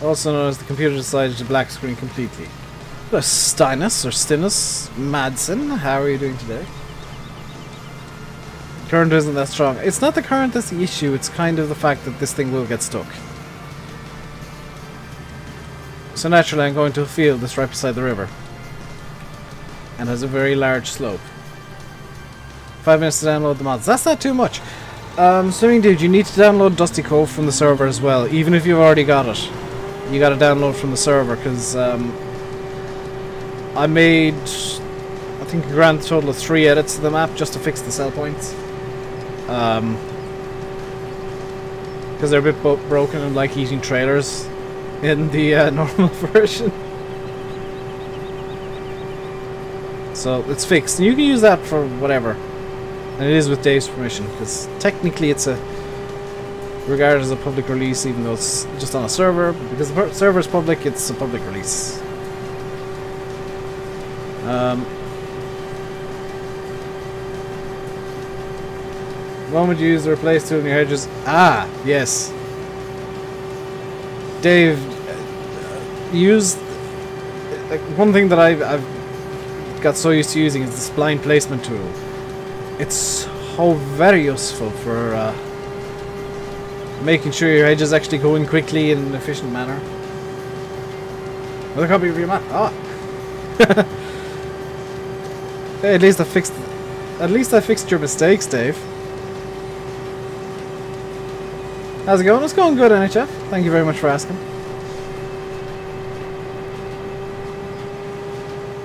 Also known as the computer decided to black screen completely. Hello, Stynus or Stinus Madsen. How are you doing today? Current isn't that strong. It's not the current that's the issue, it's kind of the fact that this thing will get stuck. So naturally I'm going to a field that's right beside the river. and has a very large slope. 5 minutes to download the mods. That's not too much. Swimming Dude, you need to download Dusty Cove from the server as well, even if you've already got it. You got to download from the server, because I made, I think, a grand total of 3 edits to the map just to fix the sell points. Because they're a bit broken and like eating trailers in the normal version. So it's fixed. And you can use that for whatever. And it is with Dave's permission, because technically it's regarded as a public release, even though it's just on a server. Because the server is public, it's a public release. When would you use the replace tool in your hedges? Ah, yes. Dave, use like one thing that I've got so used to using is the spline placement tool. It's so very useful for making sure your hedges actually go in quickly in an efficient manner. Another copy of your map. Ah. Hey, at least I fixed your mistakes, Dave. How's it going? It's going good, NHF. Thank you very much for asking.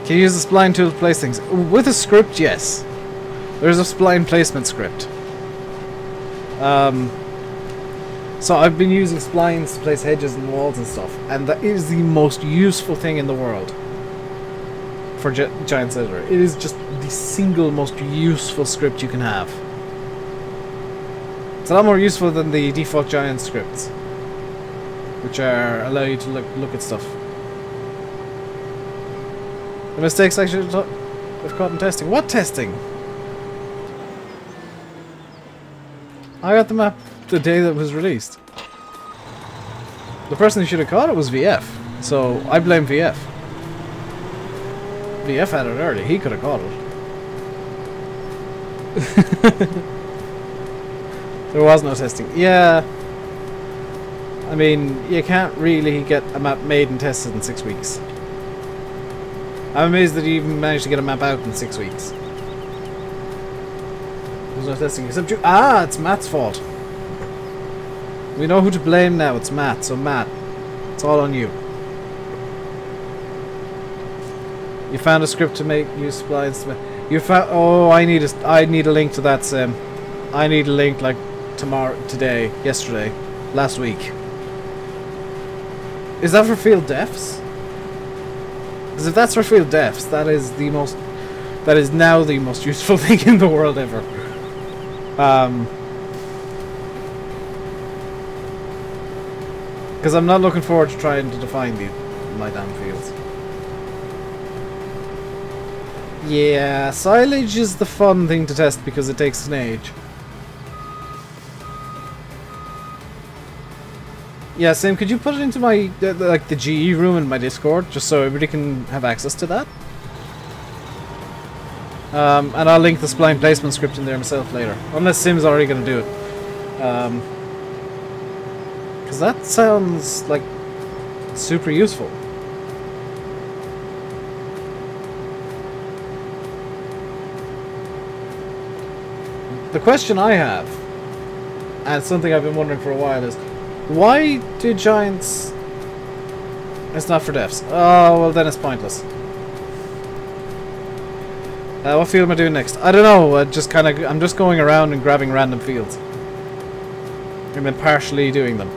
Can you use the spline tool to place things? With a script, yes. There's a spline placement script. So I've been using splines to place hedges and walls and stuff, and that is the most useful thing in the world for Giant Editor. It is just the single most useful script you can have. It's a lot more useful than the default Giant scripts, which allow you to look at stuff. The mistakes I should have caught in testing. What testing? I got the map the day that it was released. The person who should have caught it was VF, so I blame VF. VF had it early. He could have caught it. There was no testing. Yeah. I mean, you can't really get a map made and tested in 6 weeks. I'm amazed that you even managed to get a map out in 6 weeks. There's no testing except you. Ah, it's Matt's fault. We know who to blame now. It's Matt. So Matt, it's all on you. You found a script to make use splines. You found. Oh, I need a link to that, Sim. I need a link like tomorrow, today, yesterday, last week. Is that for field defs? Because if that's for field defs, that is now the most useful thing in the world ever. Because I'm not looking forward to trying to define my damn fields. Yeah, silage is the fun thing to test because it takes an age. Yeah, Sam, could you put it into my, like, the GE room in my Discord, just so everybody can have access to that? And I'll link the spline placement script in there myself later. Unless Sim's already going to do it. Because that sounds, like, super useful. The question I have, and something I've been wondering for a while, is why do Giants... It's not for devs. Oh, well then it's pointless. What field am I doing next? I don't know. I'm just going around and grabbing random fields. I've been partially doing them.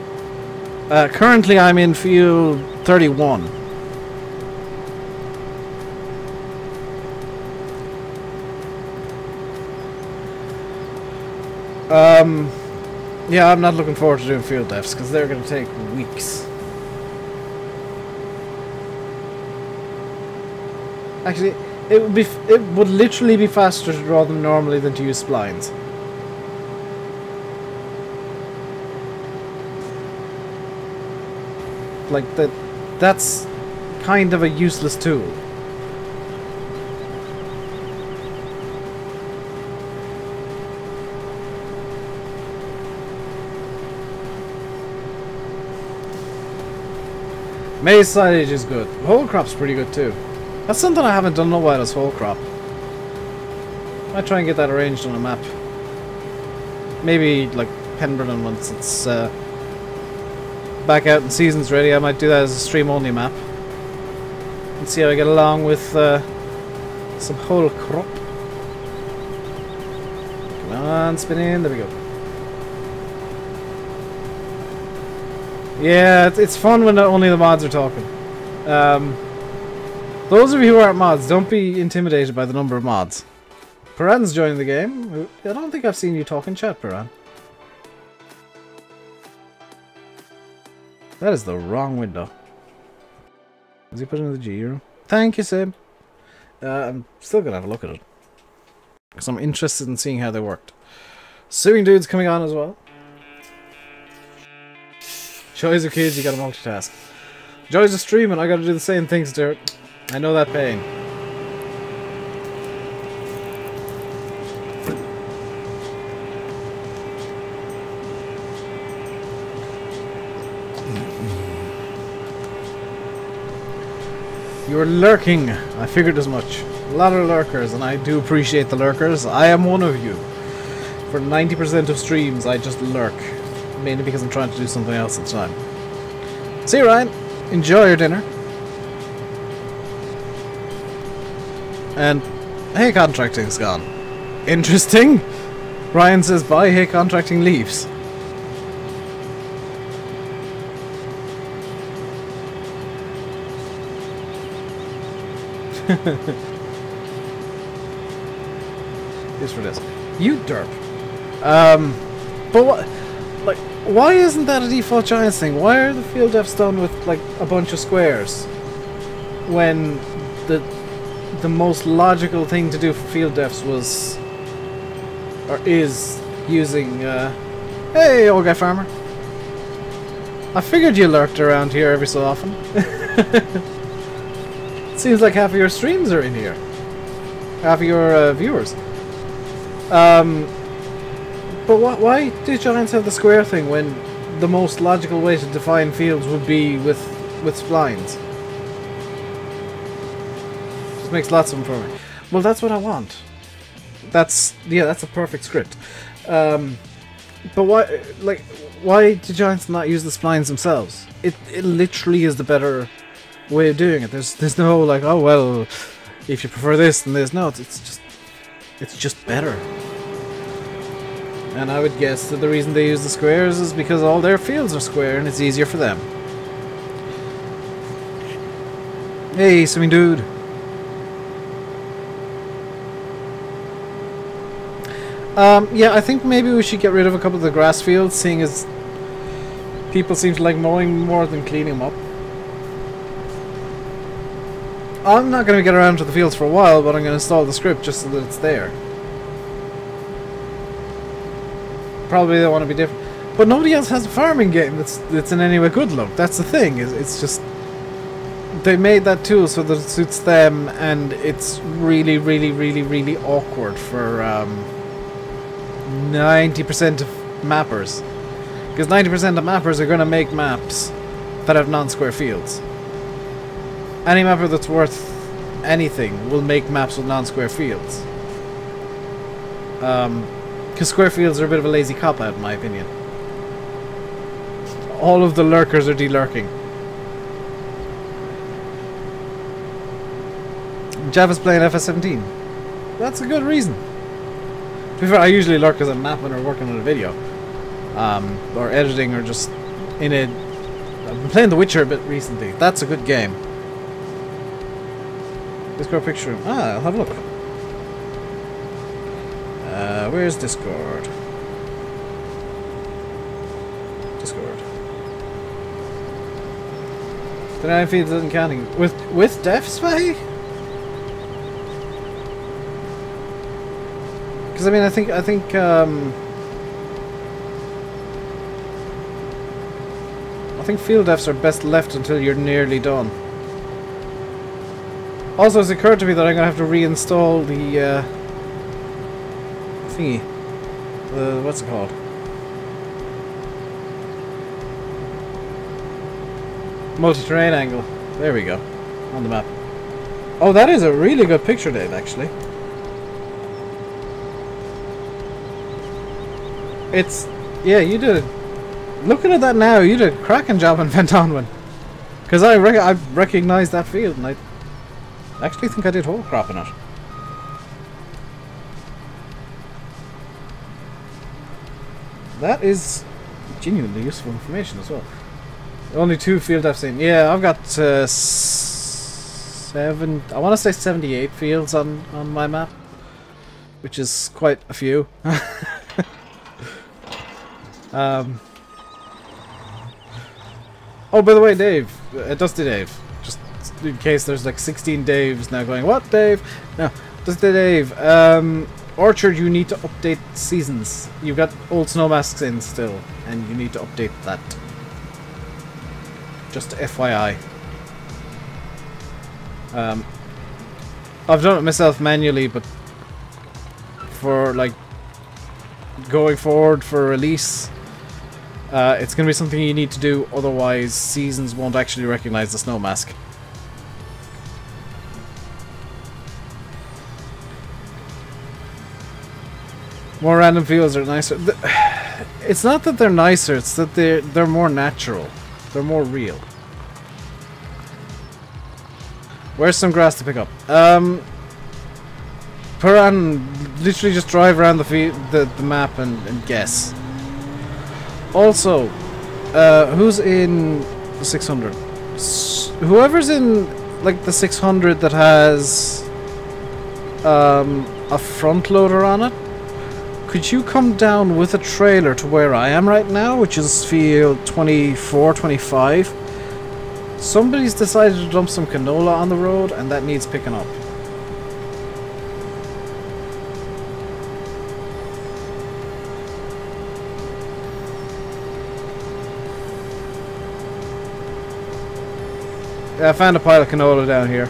Currently I'm in field 31. Yeah, I'm not looking forward to doing field defs because they're going to take weeks. Actually, it would literally be faster to draw them normally than to use splines. Like that's kind of a useless tool. Maize silage is good. Whole crop's pretty good too. That's something I haven't done in a while, is whole crop. I try and get that arranged on a map. Maybe like Penbrennan once it's back out and season's ready, I might do that as a stream only map. And see how I get along with some whole crop. Come on, spin in, there we go. Yeah, it's fun when only the mods are talking. Those of you who aren't mods, don't be intimidated by the number of mods. Piran's joining the game. I don't think I've seen you talk in chat, Piran. That is the wrong window. Has he put it in the G room? Thank you, Sim. I'm still gonna have a look at it. Because I'm interested in seeing how they worked. Suing Dude's coming on as well. Joys of kids, you gotta multitask. Joys of streaming, I gotta do the same things, Stuart. I know that pain. You're lurking. I figured as much. A lot of lurkers, and I do appreciate the lurkers. I am one of you. For 90% of streams, I just lurk. Mainly because I'm trying to do something else at the time. See you, Ryan. Enjoy your dinner. And hey, contracting's gone. Interesting. Ryan says bye, hey, contracting leaves. Just for this. You derp. But what? Like, why isn't that a default Giants thing? Why are the field defs done with like a bunch of squares? When the most logical thing to do for field defs was, or is, using. Hey, old guy farmer. I figured you lurked around here every so often. Seems like half of your streams are in here. Half of your viewers. But why do Giants have the square thing when the most logical way to define fields would be with splines? Just makes lots of them for me. Well, that's what I want. That's a perfect script. But why do Giants not use the splines themselves? It literally is the better way of doing it. There's no like, oh well, if you prefer this then this. No, it's just better. And I would guess that the reason they use the squares is because all their fields are square and it's easier for them. Hey, swimming dude. Yeah, I think maybe we should get rid of a couple of the grass fields, seeing as people seem to like mowing more than cleaning them up. I'm not going to get around to the fields for a while, but I'm going to install the script just so that it's there. Probably they want to be different, but nobody else has a farming game that's in any way good. Look, that's the thing. It's just they made that tool so that it suits them, and it's really, really, really, really awkward for 90% of mappers, because 90% of mappers are going to make maps that have non-square fields. Any mapper that's worth anything will make maps with non-square fields. Because square fields are a bit of a lazy cop-out, in my opinion. All of the lurkers are de-lurking. Java's playing FS17. That's a good reason. To be fair, I usually lurk because I'm mapping or working on a video. Or editing, or just in a... I've been playing The Witcher a bit recently. That's a good game. Discord picture room. Ah, I'll have a look. Where's Discord? Discord. The 9 feeds isn't counting. With defs, Faye? Because I mean, I think field defs are best left until you're nearly done. Also, it's occurred to me that I'm gonna have to reinstall the thingy. What's it called? Multi-terrain angle. There we go. On the map. Oh, that is a really good picture, Dave, actually. It's... Yeah, you did... Looking at that now, you did a cracking job in Fentonwin. Because I recognise that field, and I actually think I did whole crop in it. That is genuinely useful information as well. Only 2 fields I've seen. Yeah, I've got 7... I want to say 78 fields on my map. Which is quite a few. Oh, by the way, Dave. Dusty Dave. Just in case there's like 16 Daves now going, what, Dave? No, Dusty Dave. Orchard, you need to update seasons. You've got old snow masks in still, and you need to update that. Just FYI. I've done it myself manually, but for like going forward for release, it's going to be something you need to do, otherwise seasons won't actually recognize the snow mask. More random fields are nicer. It's not that they're nicer, it's that they're more natural. They're more real. Where's some grass to pick up? Paran, literally just drive around the map and guess. Also, who's in the 600? Whoever's in like the 600 that has a front loader on it, could you come down with a trailer to where I am right now, which is field 24, 25? Somebody's decided to dump some canola on the road, and that needs picking up. Yeah, I found a pile of canola down here.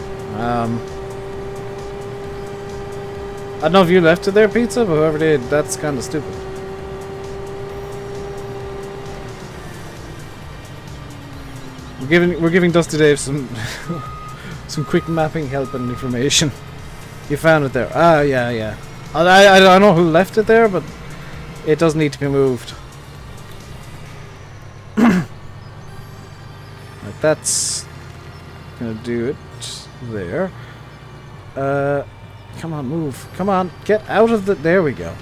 I don't know if you left it there, Pizza, but whoever did, that's kind of stupid. We're giving Dusty Dave some some quick mapping help and information. You found it there. Ah, yeah, yeah. I don't know who left it there, but it does need to be moved. Right, that's gonna do it there. Come on, move. Come on, get out of the... There we go.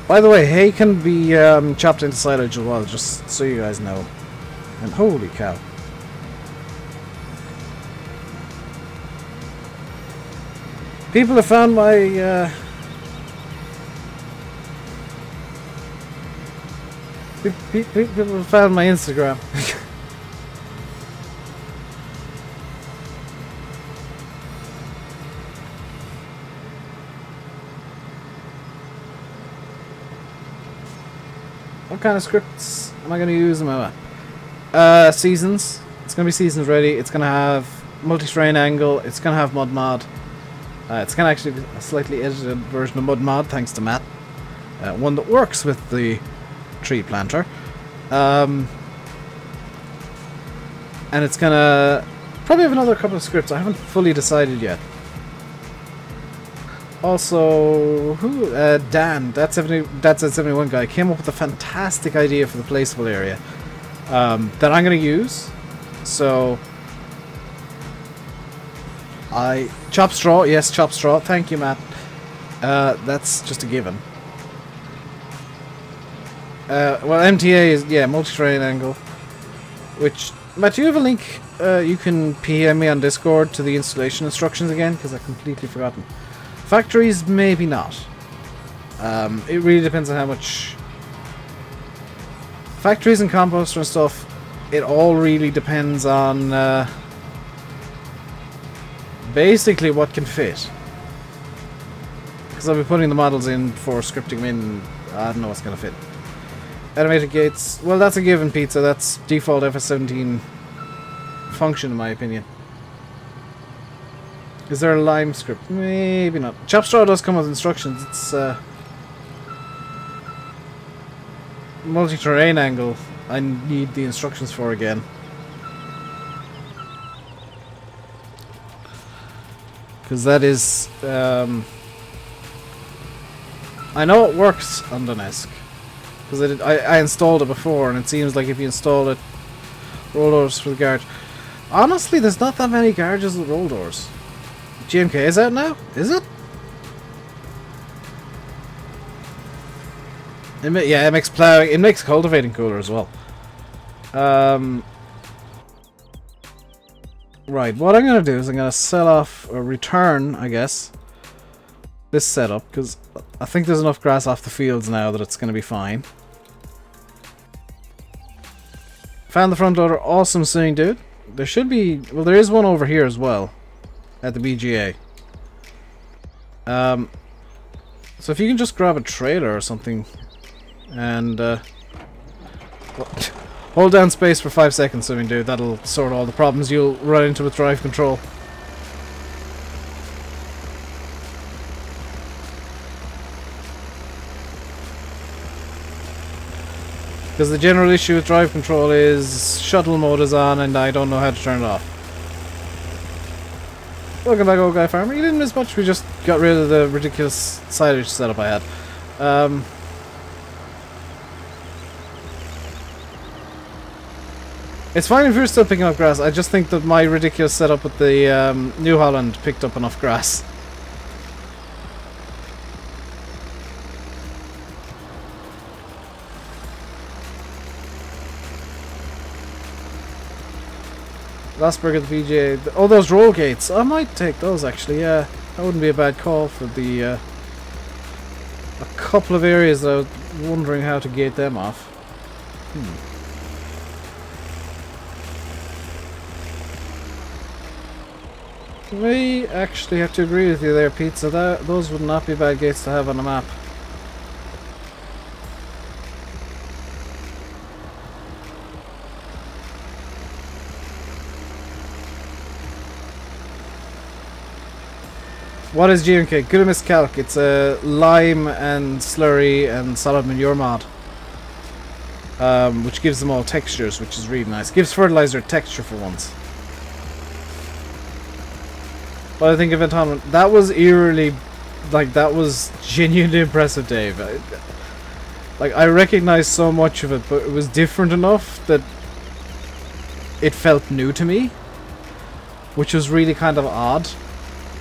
By the way, hay can be chopped into silage as well, just so you guys know. And holy cow. People have found my... people have found my Instagram. What kind of scripts am I going to use in my map? Seasons. It's going to be seasons ready. It's going to have multi-terrain angle. It's going to have mud mod. It's going to actually be a slightly edited version of mud mod, thanks to Matt. One that works with the tree planter. And it's going to probably have another couple of scripts. I haven't fully decided yet. Also, who? Dan, that's a 71 guy, came up with a fantastic idea for the placeable area that I'm going to use. So, chop straw, yes, chop straw. Thank you, Matt. That's just a given. Well, MTA is, yeah, multi-terrain angle. Which, Matt, do you have a link? You can PM me on Discord to the installation instructions again, because I've completely forgotten. Factories, maybe not. It really depends on how much... Factories and composter and stuff, it all really depends on basically what can fit. Because I'll be putting the models in for scripting them in, I don't know what's going to fit. Animated gates, well, that's a given, Pizza. That's default FS17 function in my opinion. Is there a lime script? Maybe not. Chopstraw does come with instructions. It's multi-terrain angle. I need the instructions for again. Because that is... I know it works on the NES. Because I installed it before, and it seems like if you install it, roll doors for the garage. Honestly, there's not that many garages with roll doors. GMK is out now? Is it? Yeah, it makes plowing, it makes cultivating cooler as well. Right, what I'm going to do is I'm going to sell off, or return, I guess, this setup, because I think there's enough grass off the fields now that it's going to be fine. Found the front loader, awesome seeing, dude. There should be, well, there is one over here as well, at the BGA. So if you can just grab a trailer or something, and, hold down space for 5 seconds, so dude, that'll sort all the problems you'll run into with drive control. Because the general issue with drive control is shuttle mode is on and I don't know how to turn it off. Welcome back, old guy farmer. You didn't miss much, we just got rid of the ridiculous silage setup I had. It's fine if you're still picking up grass, I just think that my ridiculous setup with the New Holland picked up enough grass. Lastberg at the VGA. Oh, those roll gates. I might take those actually, yeah. That wouldn't be a bad call for the a couple of areas that I was wondering how to gate them off. We actually have to agree with you there, Pizza. Those would not be bad gates to have on a map. What is GMK? Good Miss Calc. It's a lime and slurry and solid manure mod. Which gives them all textures, which is really nice. Gives fertilizer texture for once. But I think of Venton, that was eerily, like, that was genuinely impressive, Dave. I recognized so much of it, but it was different enough that it felt new to me, which was really kind of odd,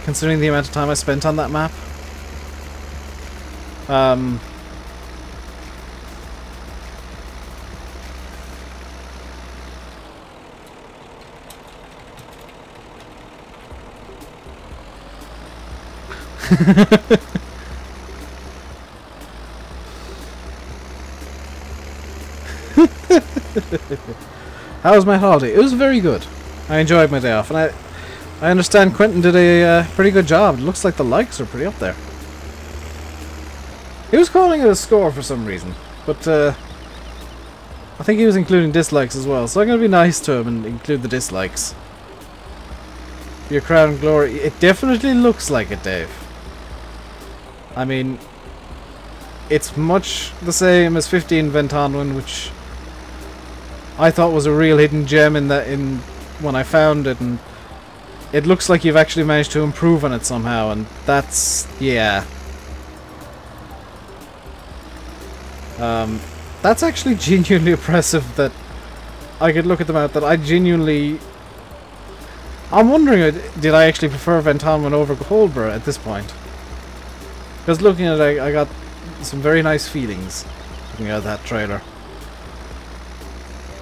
considering the amount of time I spent on that map. How was my holiday? It was very good. I enjoyed my day off, and I understand Quentin did a pretty good job. It looks like the likes are pretty up there. He was calling it a score for some reason, but I think he was including dislikes as well, so I'm going to be nice to him and include the dislikes. Your crown glory. It definitely looks like it, Dave. I mean, it's much the same as 15 Ventonwin, which I thought was a real hidden gem when I found it, and it looks like you've actually managed to improve on it somehow, and that's, yeah. That's actually genuinely impressive that I could look at them out, that I genuinely... I'm wondering, did I actually prefer Ventonwin over Holborough at this point? Because looking at it, I got some very nice feelings looking at that trailer.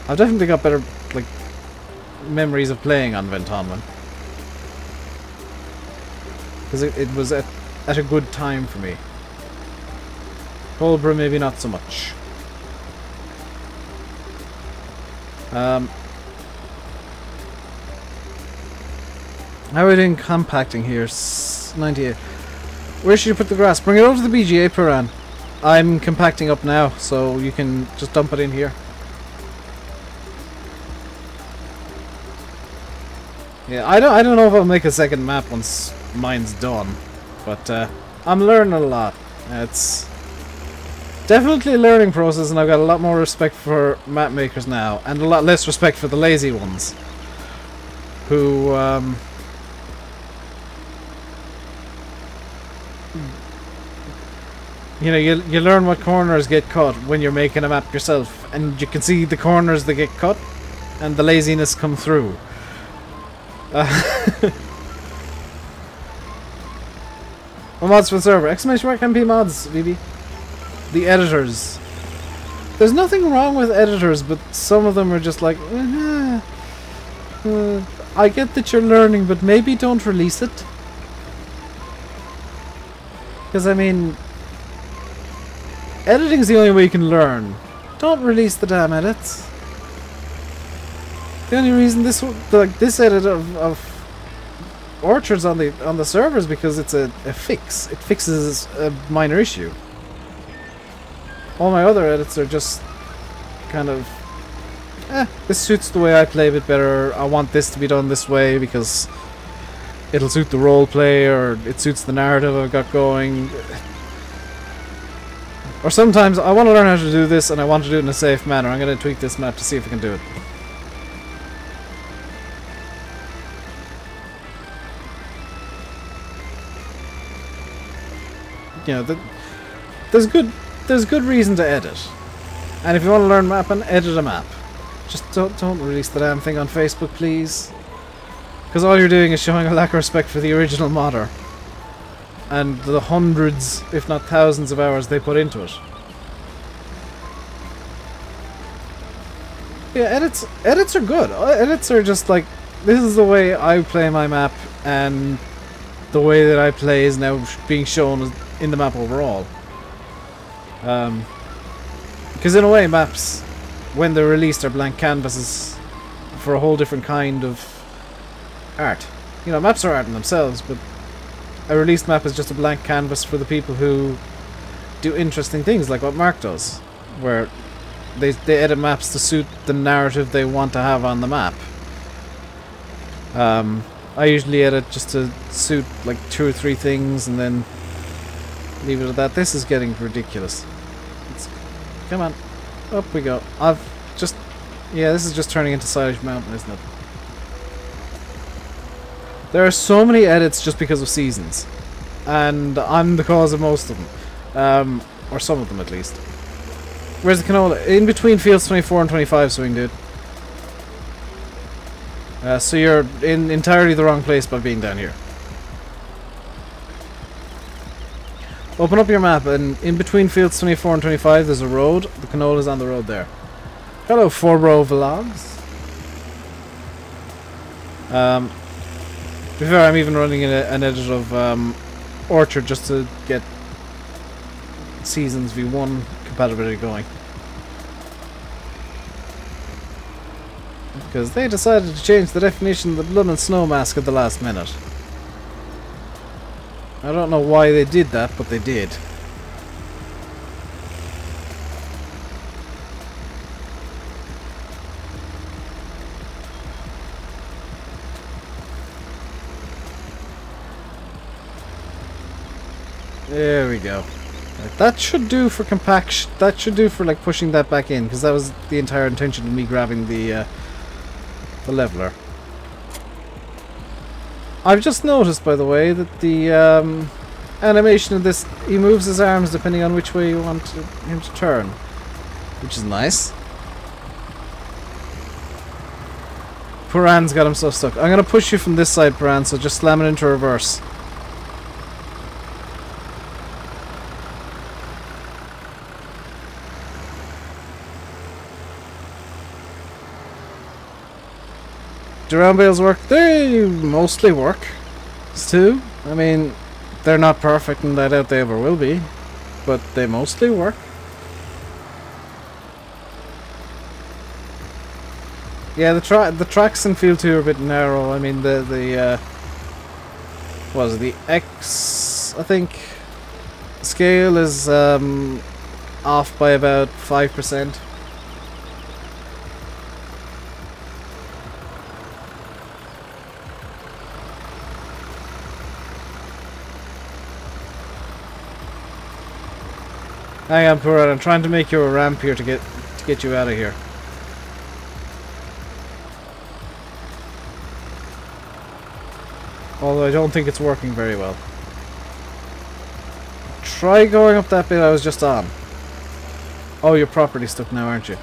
I've definitely got better, like, memories of playing on Ventonwin. Because it was at a good time for me. Holborough maybe not so much. How are we doing compacting here? 98. Where should you put the grass? Bring it over to the BGA, Piran. I'm compacting up now, so you can just dump it in here. Yeah, I don't know if I'll make a second map once mine's done, but I'm learning a lot. definitely a learning process, and I've got a lot more respect for map makers now, and a lot less respect for the lazy ones, who you know, you learn what corners get cut when you're making a map yourself, and you can see the corners that get cut, and the laziness come through. Mods for the server! Exclamation mark MP mods, VB. The editors. There's nothing wrong with editors, but some of them are just like, I get that you're learning, but maybe don't release it. Because, I mean, editing's the only way you can learn. Don't release the damn edits. The only reason this edit of Orchard's on the server is because it's a fix. It fixes a minor issue. All my other edits are just kind of, this suits the way I play a bit better. I want this to be done this way because it'll suit the roleplay, or it suits the narrative I've got going. Or sometimes I want to learn how to do this and I want to do it in a safe manner. I'm going to tweak this map to see if I can do it. You know, there's good reason to edit. And if you want to learn mapping, edit a map. Just don't release the damn thing on Facebook, please. Because all you're doing is showing a lack of respect for the original modder. And the hundreds, if not thousands of hours they put into it. Yeah, edits are good. Edits are just like, this is the way I play my map, and the way that I play is now being shown in the map overall. Because in a way, maps, when they're released, are blank canvases for a whole different kind of art. You know, maps are art in themselves, but a released map is just a blank canvas for the people who do interesting things, like what Mark does, where they edit maps to suit the narrative they want to have on the map. I usually edit just to suit like 2 or 3 things and then leave it at that. This is getting ridiculous. Come on, up we go. Yeah, this is just turning into Silage Mountain, isn't it? There are so many edits just because of seasons, and I'm the cause of most of them, or some of them at least. Where's the canola? In between fields 24 and 25, swing dude. So you're in entirely the wrong place by being down here. Open up your map, and in between fields 24 and 25 there's a road. The canola's on the road there. Hello, 4Bro Vlogs. To be fair, I'm even running an edit of Orchard just to get Seasons V1 compatibility going. Because they decided to change the definition of the blood and snow mask at the last minute. I don't know why they did that, but they did. There we go. Right, that should do for compaction. That should do for like pushing that back in, because that was the entire intention of me grabbing the leveler. I've just noticed, by the way, that the animation of this, he moves his arms depending on which way you want him to turn, which is nice. Puran's got him so stuck. I'm gonna push you from this side, Puran, so just slam it into reverse. Do round bales work? They mostly work. Too. I mean, they're not perfect, and I doubt they ever will be, but they mostly work. Yeah, the tracks in Field 2 are a bit narrow. I mean, what is it, the X, I think, scale is off by about 5%. Hang on, Puran. I'm trying to make you a ramp here to get you out of here. Although I don't think it's working very well. Try going up that bit I was just on. Oh, you're properly stuck now, aren't you?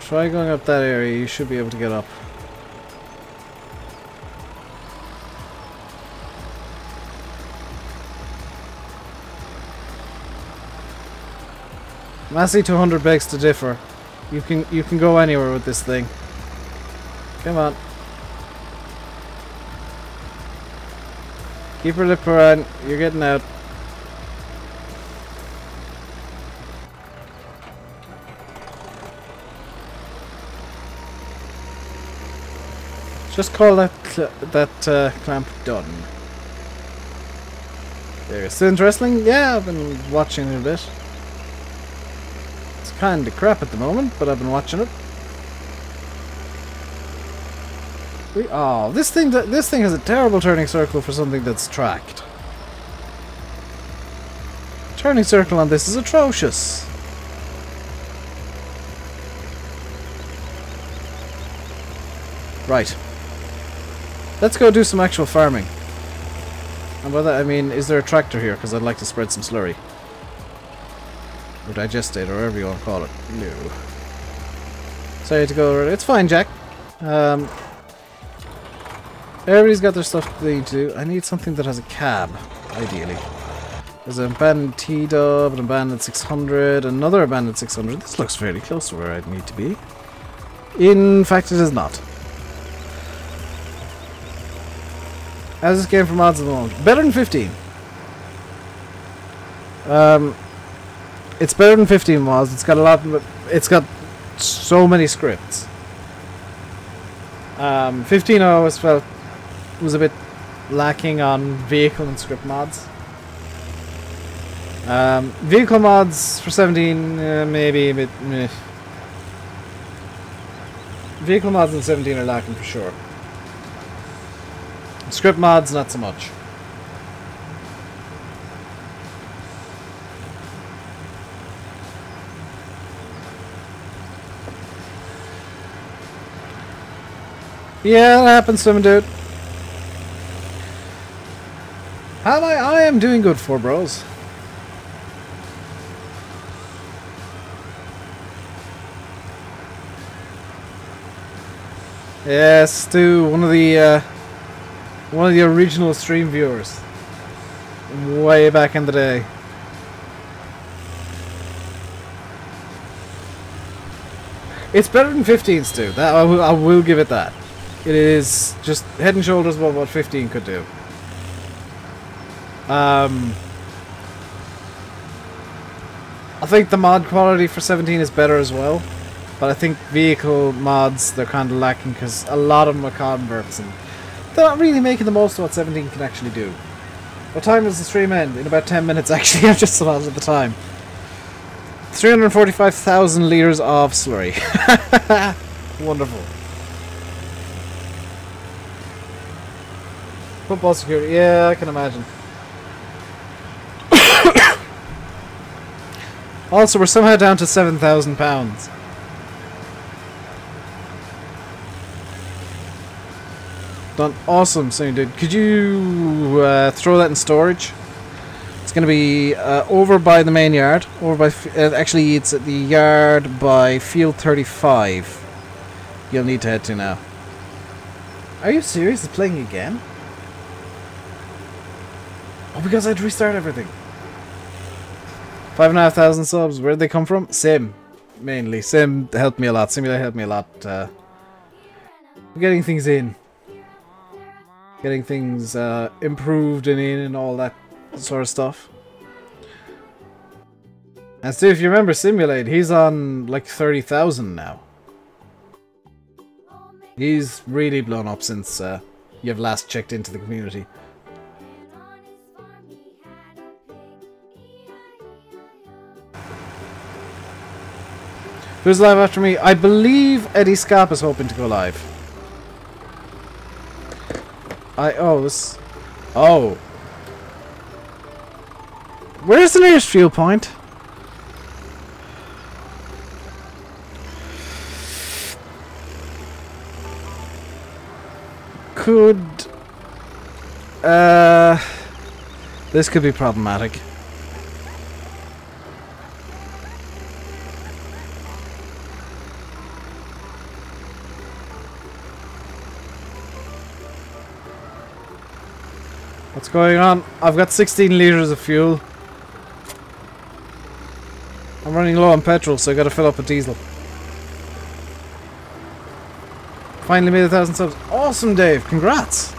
Try going up that area, you should be able to get up. Massey 200 begs to differ. You can go anywhere with this thing. Come on. Keep her lip around. You're getting out. Just call that clamp done. There. Still interesting? Yeah, I've been watching it a bit. It's kind of crap at the moment, but I've been watching it. Oh, this thing has a terrible turning circle for something that's tracked. Turning circle on this is atrocious. Right. Let's go do some actual farming. And by that I mean, is there a tractor here? Because I'd like to spread some slurry. Or digestate, or whatever you want to call it. No. Sorry to go over. It's fine, Jack. Everybody's got their stuff they need to do. I need something that has a cab, ideally. There's an abandoned T-dub, an abandoned 600, another abandoned 600. This looks fairly close to where I'd need to be. In fact, it is not. How's this game for mods at the moment? Better than 15. It's better than 15 mods. It's got a lot. It's got so many scripts. 15 I always felt was a bit lacking on vehicle and script mods. Vehicle mods for 17 maybe a bit. Meh. Vehicle mods in 17 are lacking for sure. Script mods, not so much. Yeah, that happens to him, dude. How am I? I am doing good for bros. Yes, Stu, one of the original stream viewers, way back in the day. It's better than 15, Stu. That I will give it that. It is just head and shoulders above what 15 could do. I think the mod quality for 17 is better as well, but I think vehicle mods, they're kind of lacking because a lot of them are converts and they're not really making the most of what 17 can actually do. What time does the stream end? In about 10 minutes actually. I've just thought at the time. 345,000 litres of slurry. Wonderful. Football security. Yeah, I can imagine. Also, we're somehow down to £7,000. Done. Awesome, so dude. Could you throw that in storage? It's going to be over by the main yard. Over by actually, it's at the yard by Field 35. You'll need to head to now. Are you serious? It's playing again? Oh, because I had to restart everything. 5,500 subs. Where'd they come from? Sim, mainly. Sim helped me a lot. Simulate helped me a lot. Getting things in. Getting things improved and in and all that sort of stuff. And Stu, if you remember Simulate, he's on like 30,000 now. He's really blown up since you've last checked into the community. Who's live after me? I believe Eddie Scarp is hoping to go live. Oh. Where's the nearest fuel point? This could be problematic. What's going on? I've got 16 litres of fuel. I'm running low on petrol, so I gotta fill up with diesel. Finally made 1,000 subs. Awesome, Dave. Congrats.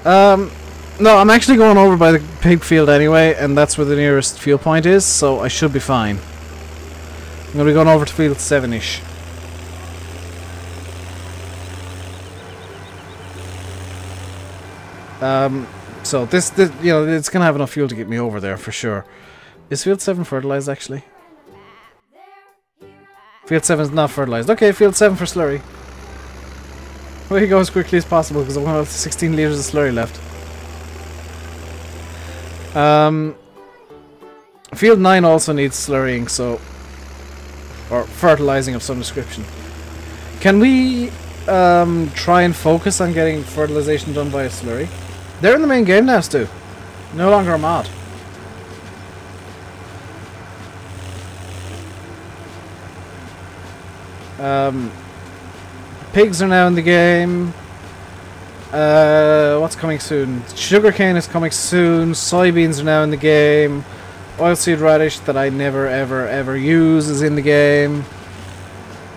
No, I'm actually going over by the pig field anyway, and that's where the nearest fuel point is, so I should be fine. I'm going to be going over to field 7-ish. So this, you know, it's going to have enough fuel to get me over there for sure. Is field 7 fertilized actually? Field 7 is not fertilized. Okay, field 7 for slurry. Well, you go as quickly as possible because I want to have 16 litres of slurry left. Field 9 also needs slurrying, so... or fertilizing of some description. Can we try and focus on getting fertilization done by a slurry? They're in the main game now, Stu. No longer a mod. Pigs are now in the game. What's coming soon? Sugarcane is coming soon. Soybeans are now in the game. Oilseed radish that I never ever use is in the game.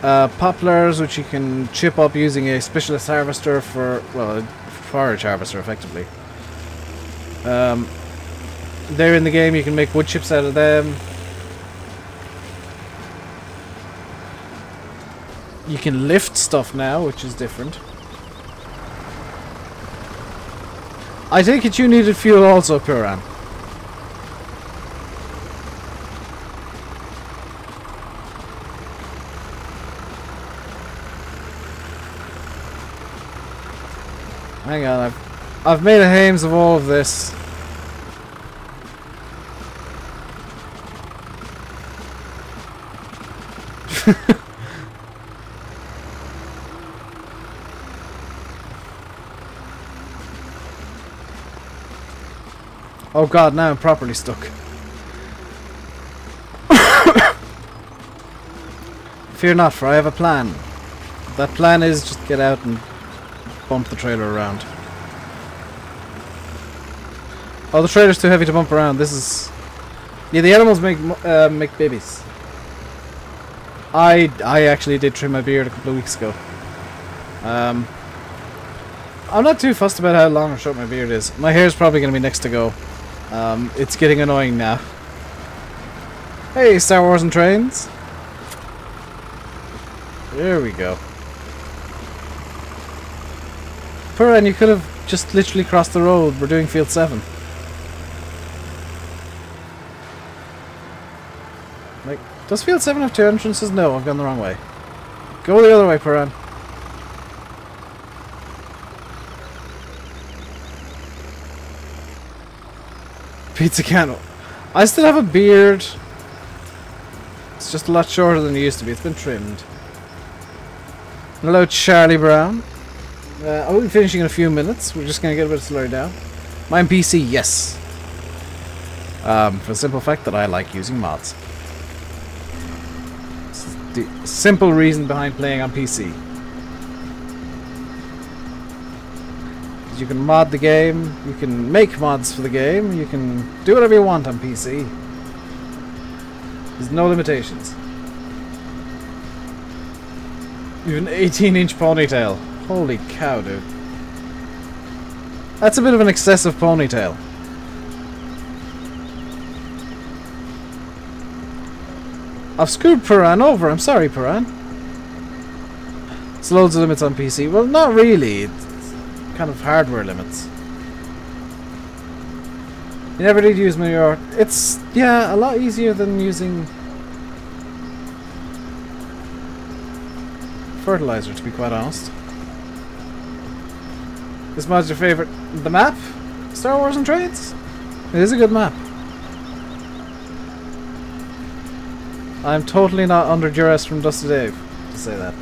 Poplars, which you can chip up using a specialist harvester for, well, a forage harvester effectively. They're in the game. You can make wood chips out of them. You can lift stuff now, which is different. I take it you needed fuel also, Puran. Hang on, I've made a hames of all of this. Oh god, now I'm properly stuck. Fear not, for I have a plan. That plan is just get out and bump the trailer around. Oh, the trailer's too heavy to bump around. This is... yeah, the animals make babies. I actually did trim my beard a couple of weeks ago. I'm not too fussed about how long or short my beard is. My hair's probably going to be next to go. It's getting annoying now. Hey, Star Wars and Trains. There we go. Puran, you could have just literally crossed the road. We're doing field 7. Like, does field 7 have 2 entrances? No, I've gone the wrong way. Go the other way, Puran. Pizza Cano. I still have a beard. It's just a lot shorter than it used to be. It's been trimmed. Hello, Charlie Brown. I'll be finishing in a few minutes. We're just going to get a bit of slurry down. Mine PC, yes. For the simple fact that I like using mods. This is the simple reason behind playing on PC. You can mod the game, you can make mods for the game, you can do whatever you want on PC. There's no limitations. You have an 18-inch ponytail. Holy cow, dude. That's a bit of an excessive ponytail. I've screwed Puran over, I'm sorry, Puran. There's loads of limits on PC. Well, not really. Kind of hardware limits. You never did use manure. It's, yeah, a lot easier than using fertilizer, to be quite honest. This mod's your favorite. The map? Star Wars and Trains? It is a good map. I'm totally not under duress from Dusty Dave to say that.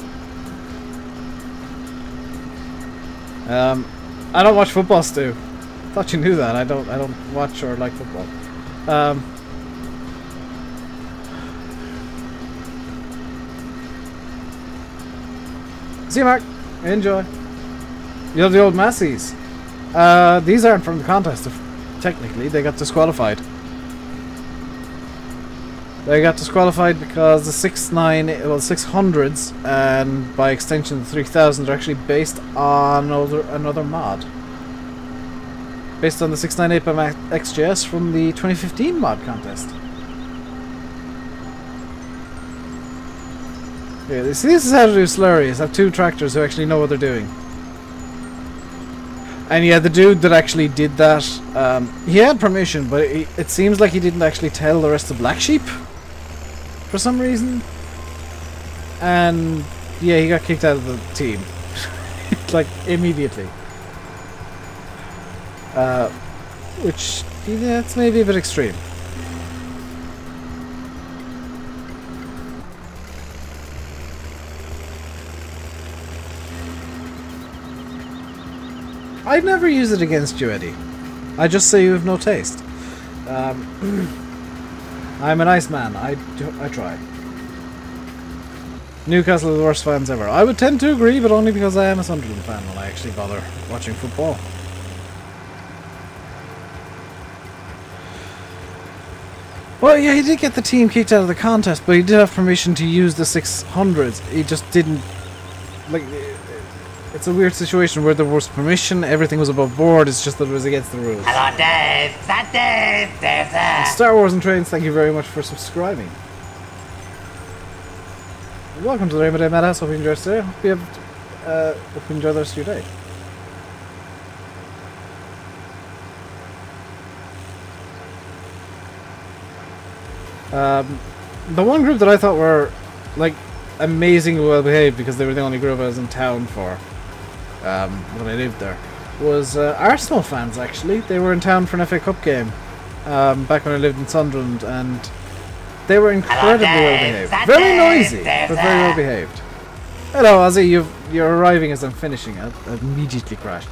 I don't watch football, Stu. Thought you knew that. I don't watch or like football. See you, Mark. Enjoy. You have the old Massies. These aren't from the contest. Technically, they got disqualified. They got disqualified because the 600s and by extension the 3000s are actually based on another mod. Based on the 698 XJS from the 2015 mod contest. Yeah, see, this is how to do slurries. Have two tractors who actually know what they're doing. And yeah, the dude that actually did that, he had permission, but it seems like he didn't actually tell the rest of Black Sheep for some reason. And yeah, he got kicked out of the team. Like, immediately. Which, yeah, it's maybe a bit extreme. I'd never use it against you, Eddie. I just say you have no taste. I'm a nice man. I try. Newcastle are the worst fans ever. I would tend to agree, but only because I am a Sunderland fan when I actually bother watching football. Well, yeah, he did get the team kicked out of the contest, but he did have permission to use the 600s. He just didn't... Like, it's a weird situation where there was permission, everything was above board, it's just that it was against the rules. Hello, Dave. Is that Dave? Dave there. Star Wars and Trains, thank you very much for subscribing. Welcome to the Rainbow Day Madhouse. Hope you enjoy today. Hope you enjoy the rest of your day. The one group that I thought were like amazingly well behaved because they were the only group I was in town for when I lived there was Arsenal fans. Actually, they were in town for an FA Cup game back when I lived in Sunderland, and they were incredibly well behaved. Very noisy, but very well behaved. Hello, Ozzy. You're arriving as I'm finishing. I immediately crashed.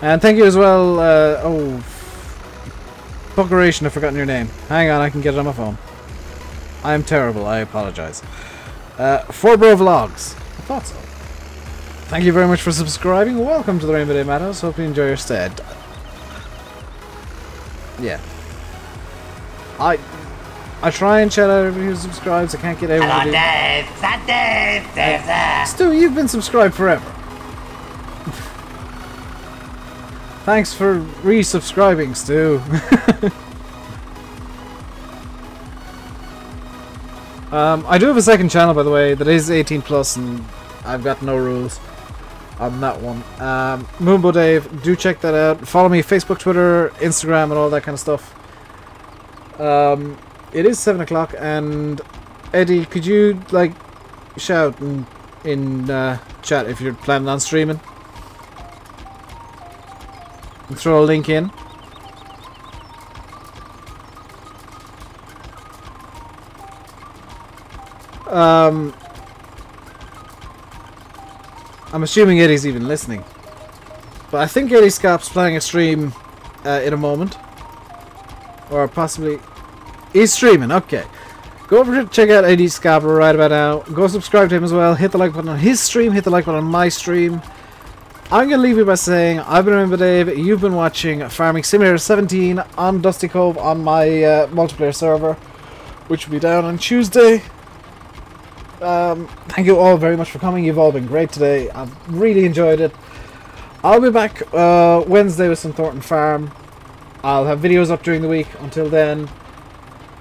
And thank you as well. Buckeration, I've forgotten your name. Hang on, I can get it on my phone. I'm terrible, I apologize. 4Bro Vlogs. I thought so. Thank you very much for subscribing. Welcome to the Rainbow Day Madhouse. Hope you enjoy your stay. Yeah. I try and shout out everybody who subscribes. I can't get everybody. Hello, Dave. Is that Dave? Dave there. Stu, you've been subscribed forever. Thanks for resubscribing, Stu. I do have a second channel, by the way, that is 18 plus, and I've got no rules on that one. Moonbo Dave, do check that out. Follow me Facebook, Twitter, Instagram, and all that kind of stuff. It is 7 o'clock, and Eddie, could you like shout in chat if you're planning on streaming? And throw a link in. I'm assuming Eddie's even listening. But I think Eddie Scap's planning a stream in a moment. Or possibly... He's streaming, okay. Go over to check out Eddie Scap right about now. Go subscribe to him as well. Hit the like button on his stream. Hit the like button on my stream. I'm going to leave you by saying, I've been Rainbow Dave, you've been watching Farming Simulator 17 on Dusty Cove on my multiplayer server, which will be down on Tuesday. Thank you all very much for coming, you've all been great today, I've really enjoyed it. I'll be back Wednesday with some Thornton Farm. I'll have videos up during the week until then.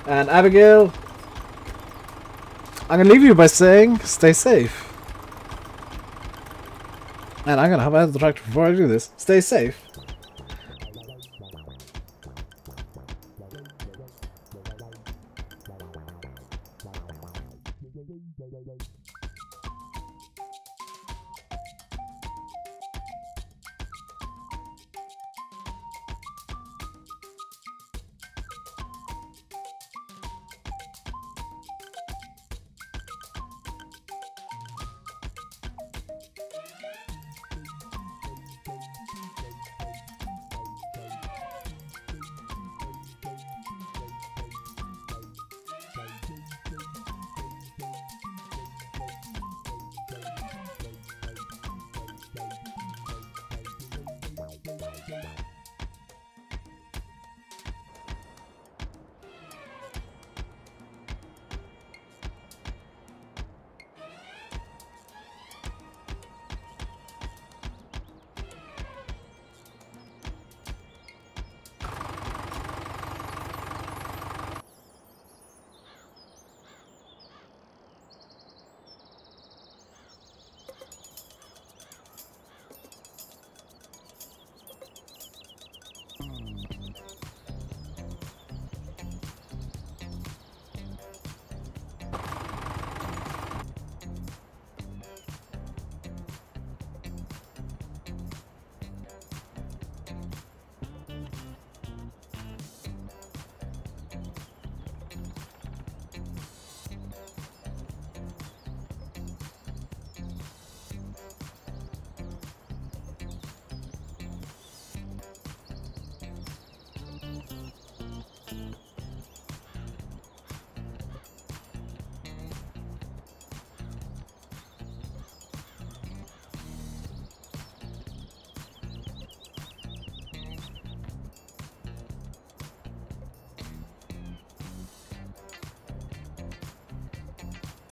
And Abigail, I'm going to leave you by saying, stay safe. And I'm gonna hop out of the tractor before I do this. Stay safe.